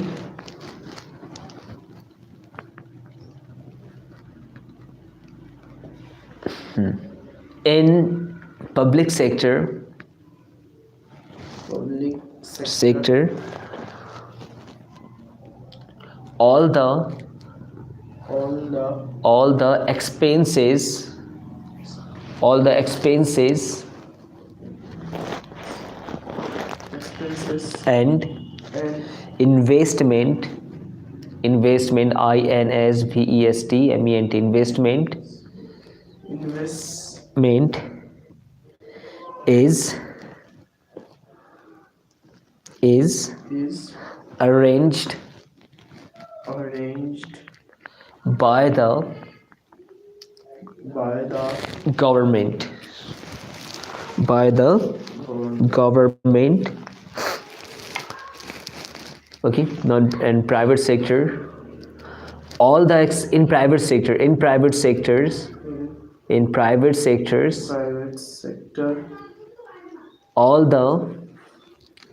In public sector, Public sector. all the All the all the expenses all the expenses expenses and and investment investment investment investment investment is is arranged arranged by the by the government by the government. Okay, not in private sector, all the in private sector in private sectors private sector. all the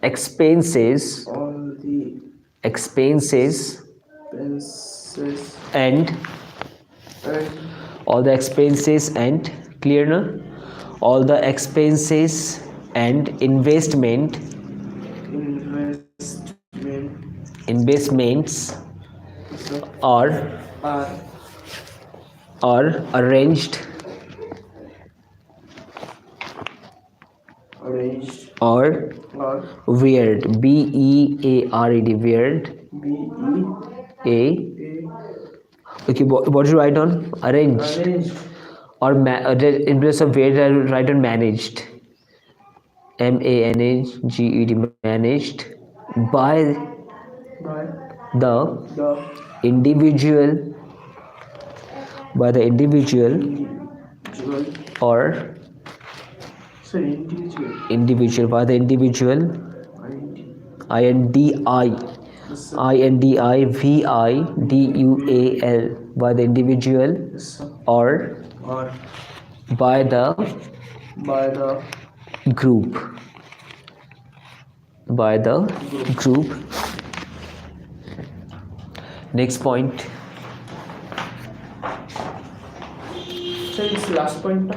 expenses All the expenses expenses and and all the expenses and clear na? All the expenses and investments are are arranged or weird weird weird a okay, what do you write on arranged or in place of weird I will write on managed managed managed by the the individual individual or individual individual by the individual individual by the individual or or by the by the group group. Next point. so it's last point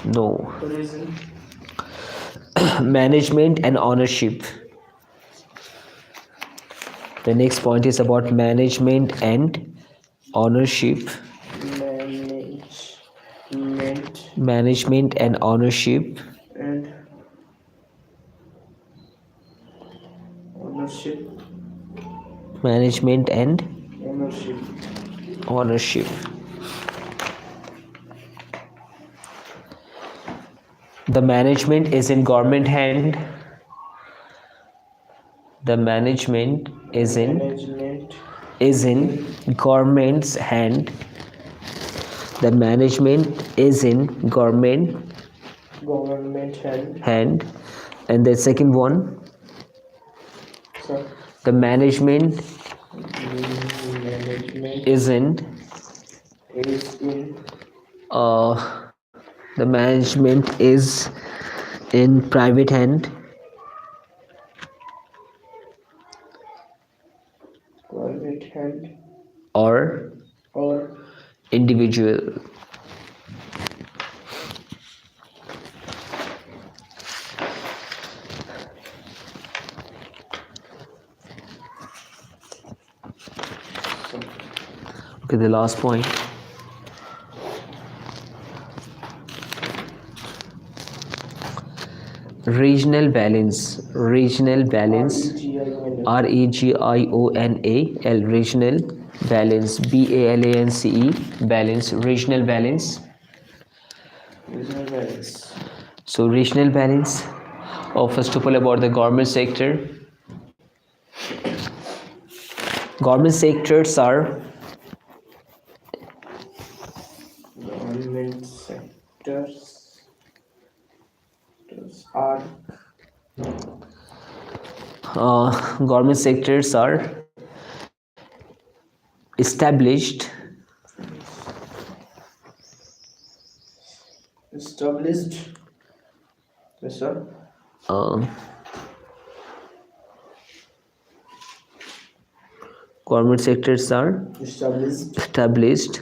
No. reason Management and ownership. The next point is about management and ownership. Management and ownership. and ownership Management and ownership. The management is in government hand. The management is in government's hand. The management is in government hand. And the second one, the management is in the management is in private hand. Or individual. Okay, the last point. Regional balance. Regional balance. REGIONAL. Regional balance. BALANCE. Balance. Regional balance. So regional balance. First of all, about the government sector. Government sectors are government sectors are established yes sir government sectors are established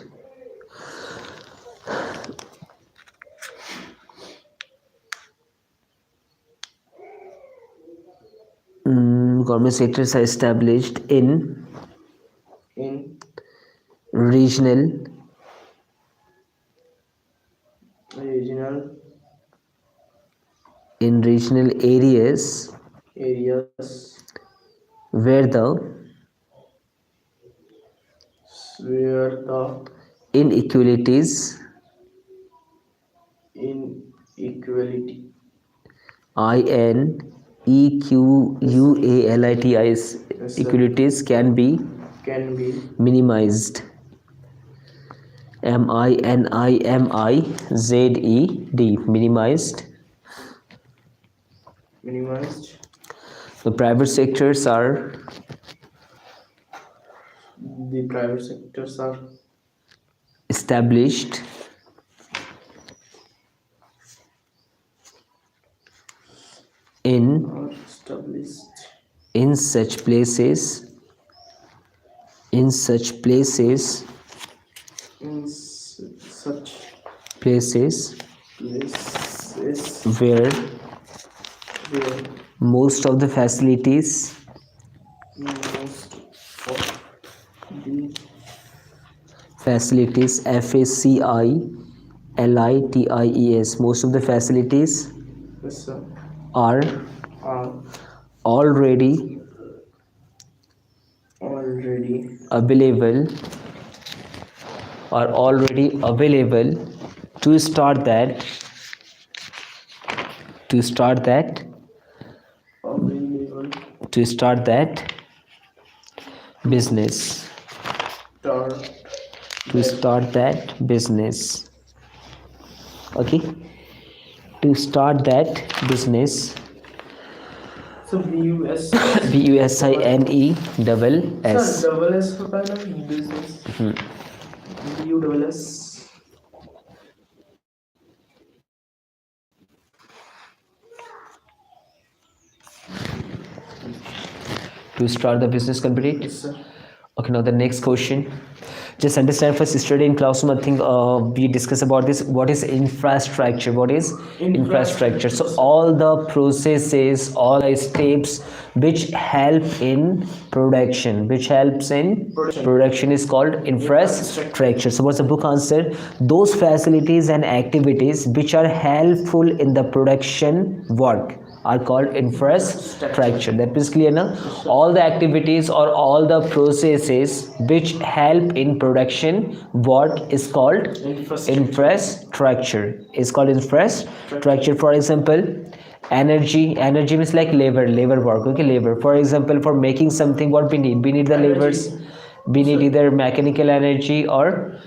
Government sectors are established in regional regional areas areas where the inequalities inequality inequalities equalities can be minimized. minimized. The private sectors are established in such places where most of the facilities FACILITIES most of the facilities are already available to start that business okay, to start that business. So BUS BUSINESS. double S होता है ना business. BUSS. To start the business complete. Yes, sir. Okay, now the next question. Just understand, first yesterday in classroom I think we discussed about this. What is infrastructure? Infrastructure. So all the processes, all the steps which help in production, is called infrastructure. So what's the book answer? Those facilities and activities which are helpful in the production work are called infrastructure. That is clear now. All the activities or all the processes which help in production work is called infrastructure. For example, energy means like labor work. Okay, labor. For example, for making something, what we need the labors. We need either mechanical energy or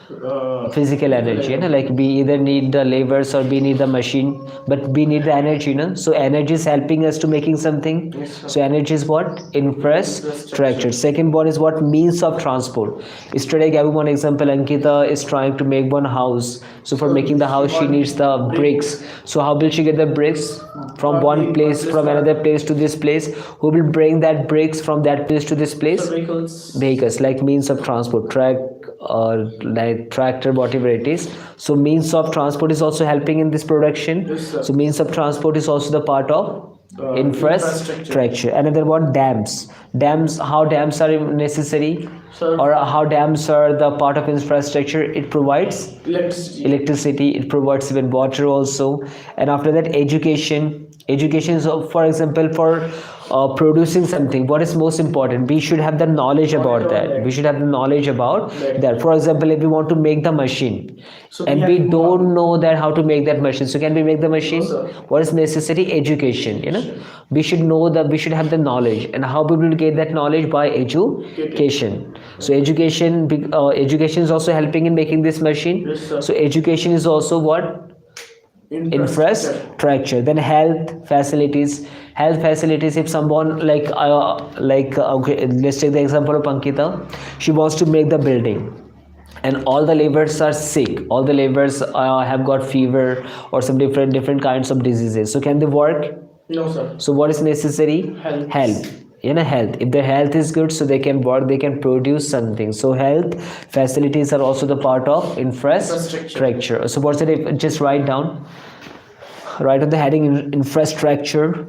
physical energy, like we either need the labors or we need the machine, but we need the energy, so energy is helping us to making something. So energy is what? Infrastructure. Second one is what? Means of transport. Yesterday I gave one example. Ankita is trying to make one house, so for making the house she needs the bricks. So how will she get the bricks? From one place, from another place to this place. Who will bring that bricks from that place to this place? Vehicles, like means of transport, truck or like tractor, whatever it is. So means of transport is also helping in this production. So means of transport is also the part of infrastructure. Another one, dams. How dams are necessary, or how dams are the part of infrastructure? It provides electricity, it provides even water also. And after that, education is, for example, for producing something. What is most important? We should have the knowledge about that. For example, if we want to make the machine, and we don't know that how to make that machine, so can we make the machine? What is necessary? Education. We should know that, we should have the knowledge. And how we will get that knowledge? By education. So education is also helping in making this machine. So education is also what? Infrastructure. Then health facilities. If someone okay, let's take the example of Ankita. She wants to make the building, and all the laborers are sick, all the laborers have got fever or some different kinds of diseases. So can they work? No, sir. So what is necessary? Health. Health. If their health is good, so they can work, they can produce something. So health facilities are also the part of infrastructure. So what's it? Just write on the heading infrastructure.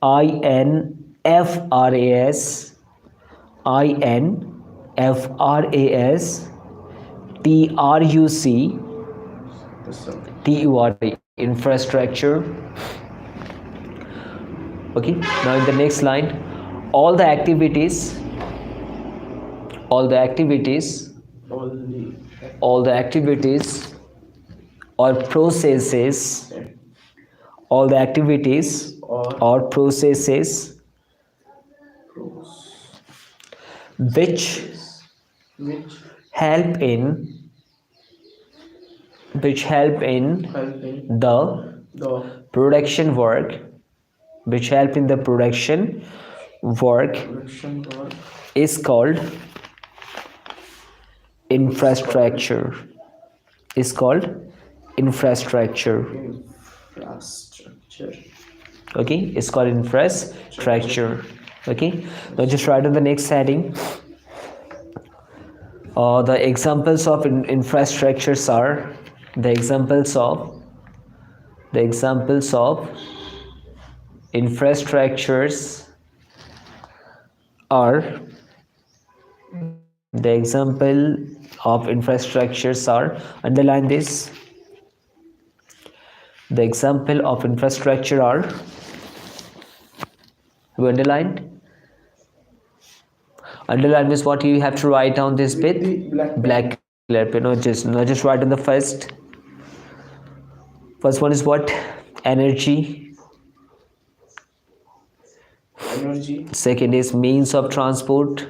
INFRASTRUCTURE. FRASINFRASTRUCTUR. Infrastructure. Okay, now in the next line, all the activities all the activities Only all the activities or processes all the activities or processes which which help in help in the the production work which help in the production work production work is called infrastructure is called infrastructure. infrastructure. Okay, it's called infrastructure. Okay, now just write on the next heading. The examples of infrastructures are the examples of infrastructures are the example of infrastructures are, underline this, the example of infrastructure are, you underlined? Underline means what you have to write down this With bit, the black color pen, just write on the first one is what? Energy. energy. Second is means of transport.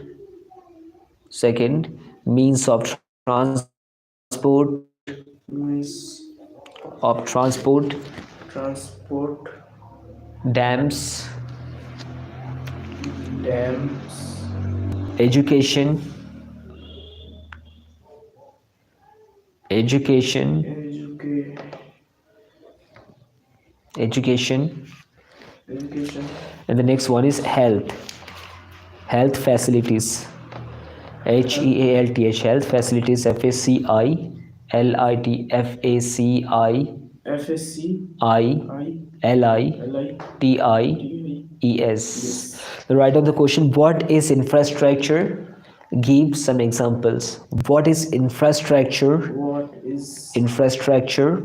Second, means of transport. Means Of transport. transport. Dams. Dams. Education. Education. Education. Education. And the next one is health. Health facilities. HEALTH, health facilities. FACI LIT FACI LITIES. The write down the question, what is infrastructure? Give some examples. What is infrastructure? What is Infrastructure.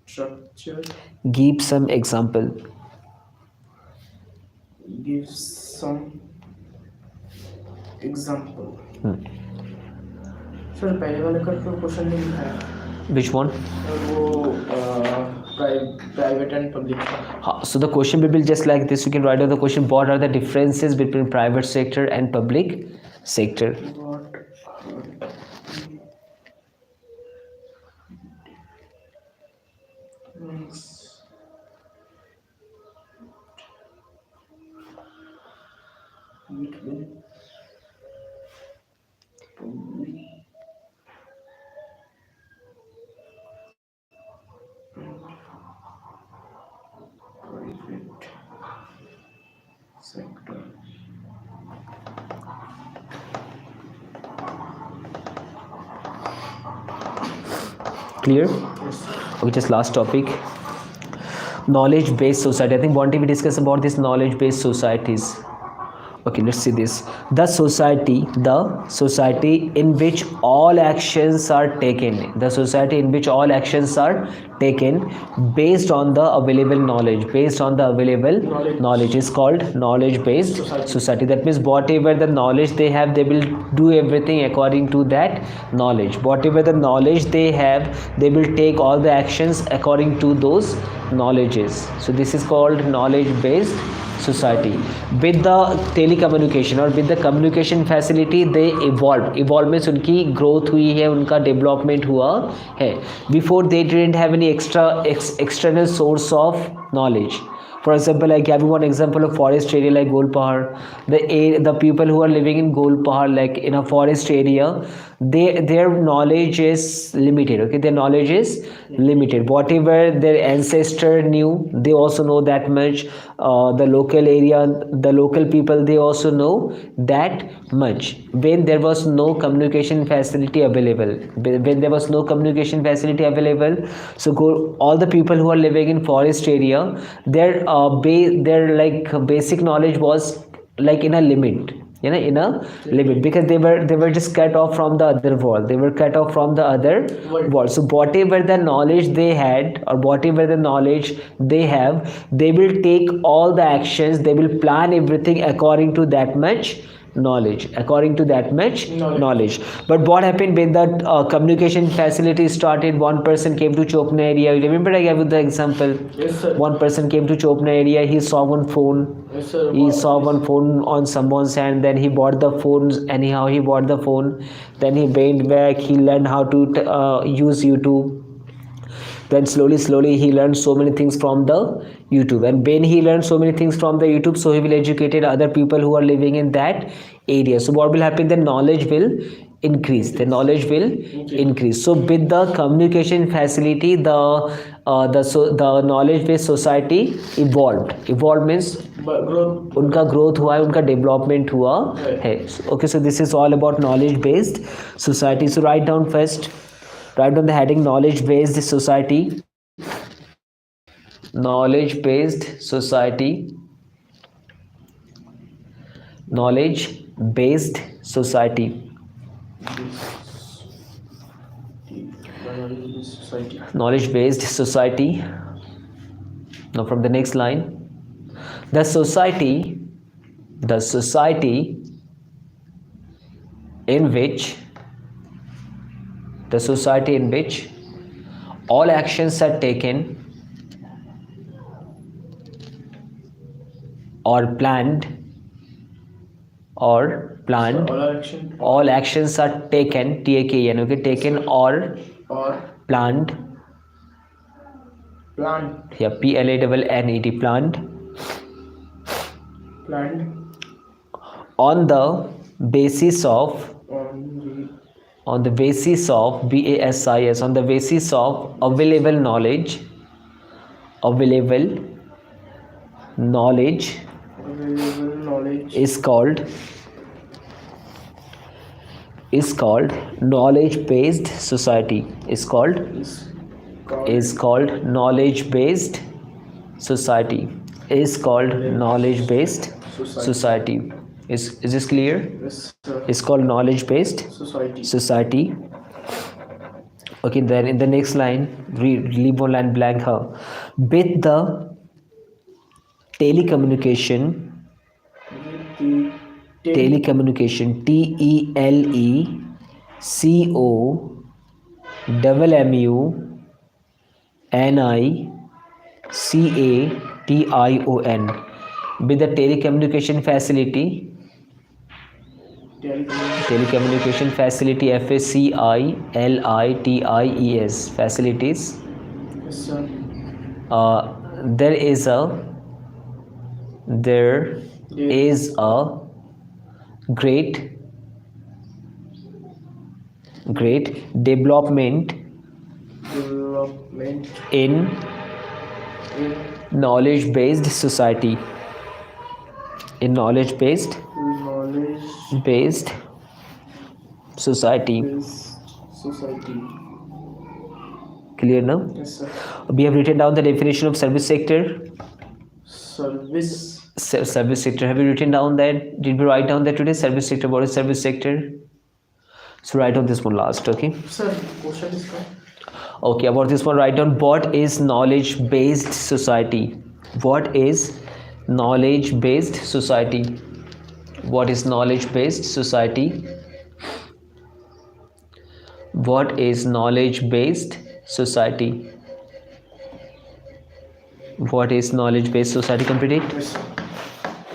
infrastructure? Give some example. Give some example. Sir पहले वाले का तो question नहीं है. Which one? वो private and public. So the question will be just like this. You can write down the question, what are the differences between private sector and public sector? What between public private sector. Clear? Okay, just last topic. Knowledge based society. I think one day we discuss about this knowledge based societies. Okay, let's see this. The society in which all actions are taken. The society in which all actions are taken based on the available knowledge. Based on the available knowledge is called knowledge based society. That means whatever the knowledge they have, they will do everything according to that knowledge. Whatever the knowledge they have, they will take all the actions according to those knowledges. So this is called knowledge based society. With the telecommunication or with the communication facility, they evolve means उनकी growth हुई है, उनका development हुआ है. Before they didn't have any external source of knowledge. For example, I give you one example of forest area like Golpahar. The people who are living in Golpahar, like in a forest area, their knowledge is limited. Okay, their knowledge is limited. Whatever their ancestor knew, they also know that much. The local area, the local people, they also know that much. When there was no communication facility available, when there was no communication facility available, so all the people who are living in forest area, their like basic knowledge was like in a limit, in a limit, because they were just cut off from the other world, they were cut off from the other world. So whatever the knowledge they had, or whatever the knowledge they have, they will take all the actions, they will plan everything according to that much knowledge, according to that much knowledge. But what happened when the communication facility started? One person came to Chopna area. You remember I gave you the example? Yes, sir. One person came to Chopna area, he saw one phone. Yes, sir. He saw one phone on someone's hand, then he bought the phone. Anyhow, he bought the phone, then he went back, he learned how to use YouTube. Then slowly he learned so many things from the YouTube, and when he learned so many things from the YouTube, so he will educated other people who are living in that area. So what will happen? The knowledge will increase, the knowledge will increase. So with the communication facility, the knowledge based society evolved means growth. उनका growth हुआ है, उनका development हुआ है. Okay, so this is all about knowledge based society. So write down the heading knowledge based society. Knowledge based society. Knowledge based society. Knowledge based society. Now from the next line, the society in which all actions are taken or planned all actions are taken, TAKEN, okay, taken or planned, yeah, PLANNET, planned on the basis of BASIS, on the basis of available knowledge is called knowledge based society. Is called knowledge based society. Is called knowledge based society. Is this clear? Yes, sir. It's called knowledge based society. Okay, then in the next line, leave one line blank here. With the telecommunication, TELECommunication, with the telecommunication facility, telecommunication facility, FACILITIES, facilities. Yes, sir. There is a great development in knowledge based society. In knowledge based society. Clear now? Yes, sir. We have written down the definition of service sector. Service Sector. Have you written down that? Did we write down that today? Service sector. What is service sector? So write down this one last. Okay. Sir, question is correct. Okay, about this one, write down what is knowledge based society. What is knowledge based society? What is knowledge based society? What is knowledge based society? What is knowledge based society? Completed? Yes, sir.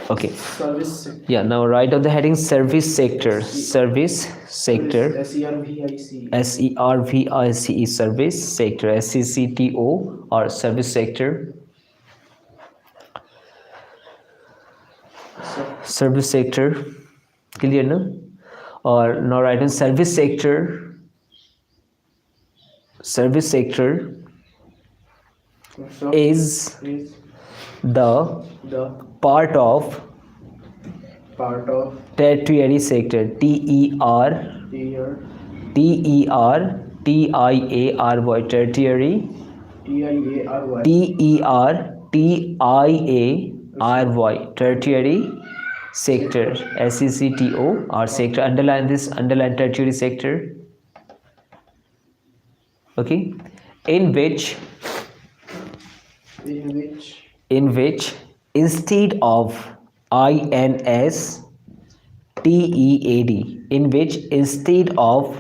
Okay. Service sector. Yeah, now write down the heading service sector. Service sector. SERVICE, service sector. SCCTO, or service sector. Service sector. Clear, no? or now write in service sector. Service sector So, is is the the part of part of tertiary sector. tier Tertiary. Tertiary. Tertiary sector. SECTOR sector. Underline this. Underline tertiary sector. Okay. In which in which instead of INS TEAD, in which instead of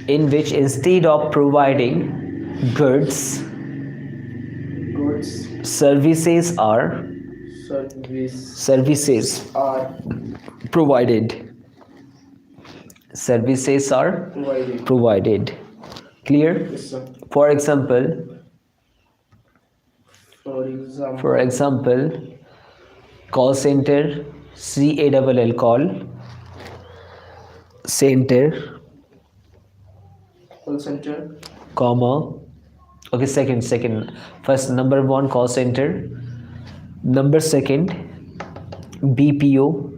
instead of providing goods, goods services are are provided. Services are provided. Clear? Yes, sir. For example, For example, call center, CALL, call center, call center, comma. Okay, second. First, number one, call center. Number second, BPO.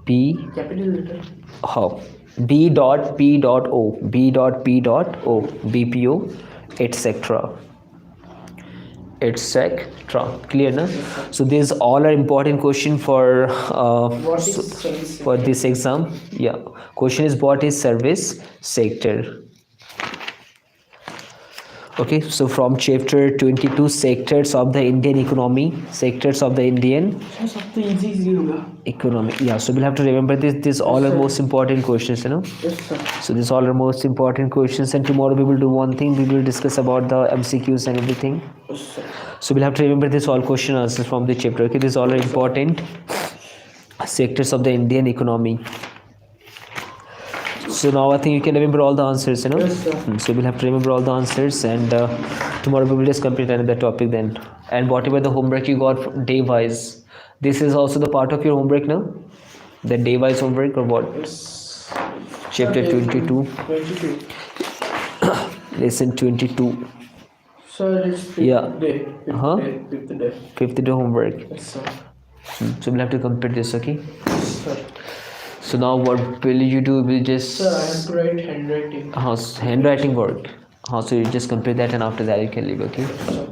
P. capital letter, How? B.P.O. BPO, etc. Clear na? So these all are important question for what is service for sector? this exam. Yeah, question is what is service sector. Okay, so from chapter 22, sectors of the Indian economy. सबसे easy होगा. Economy, yeah, so we'll have to remember this all Yes, are sir. most important questions, Yes, sir. so these all are most important questions, and tomorrow we will do one thing, we will discuss about the MCQs and everything. Yes, sir. So we'll have to remember this all question answers from the chapter. Okay, these all are important sectors of the Indian economy. So now I think you can remember all the answers, Yes, sir. So we'll have to remember all the answers, and tomorrow we will just complete another topic then. And whatever the homework you got day wise, this is also the part of your homework now, the day wise homework or what? Yes. Chapter 22, 22. lesson 22. Sir, it's fifth Yeah. day. Huh? Fifth day. Fifth day homework. Yes, sir. So we'll have to complete this, okay? Yes, sir. So now what will you do? We'll just Sir, I have to write handwriting. handwriting work. So you just complete that, and after that you can leave, okay? Sir.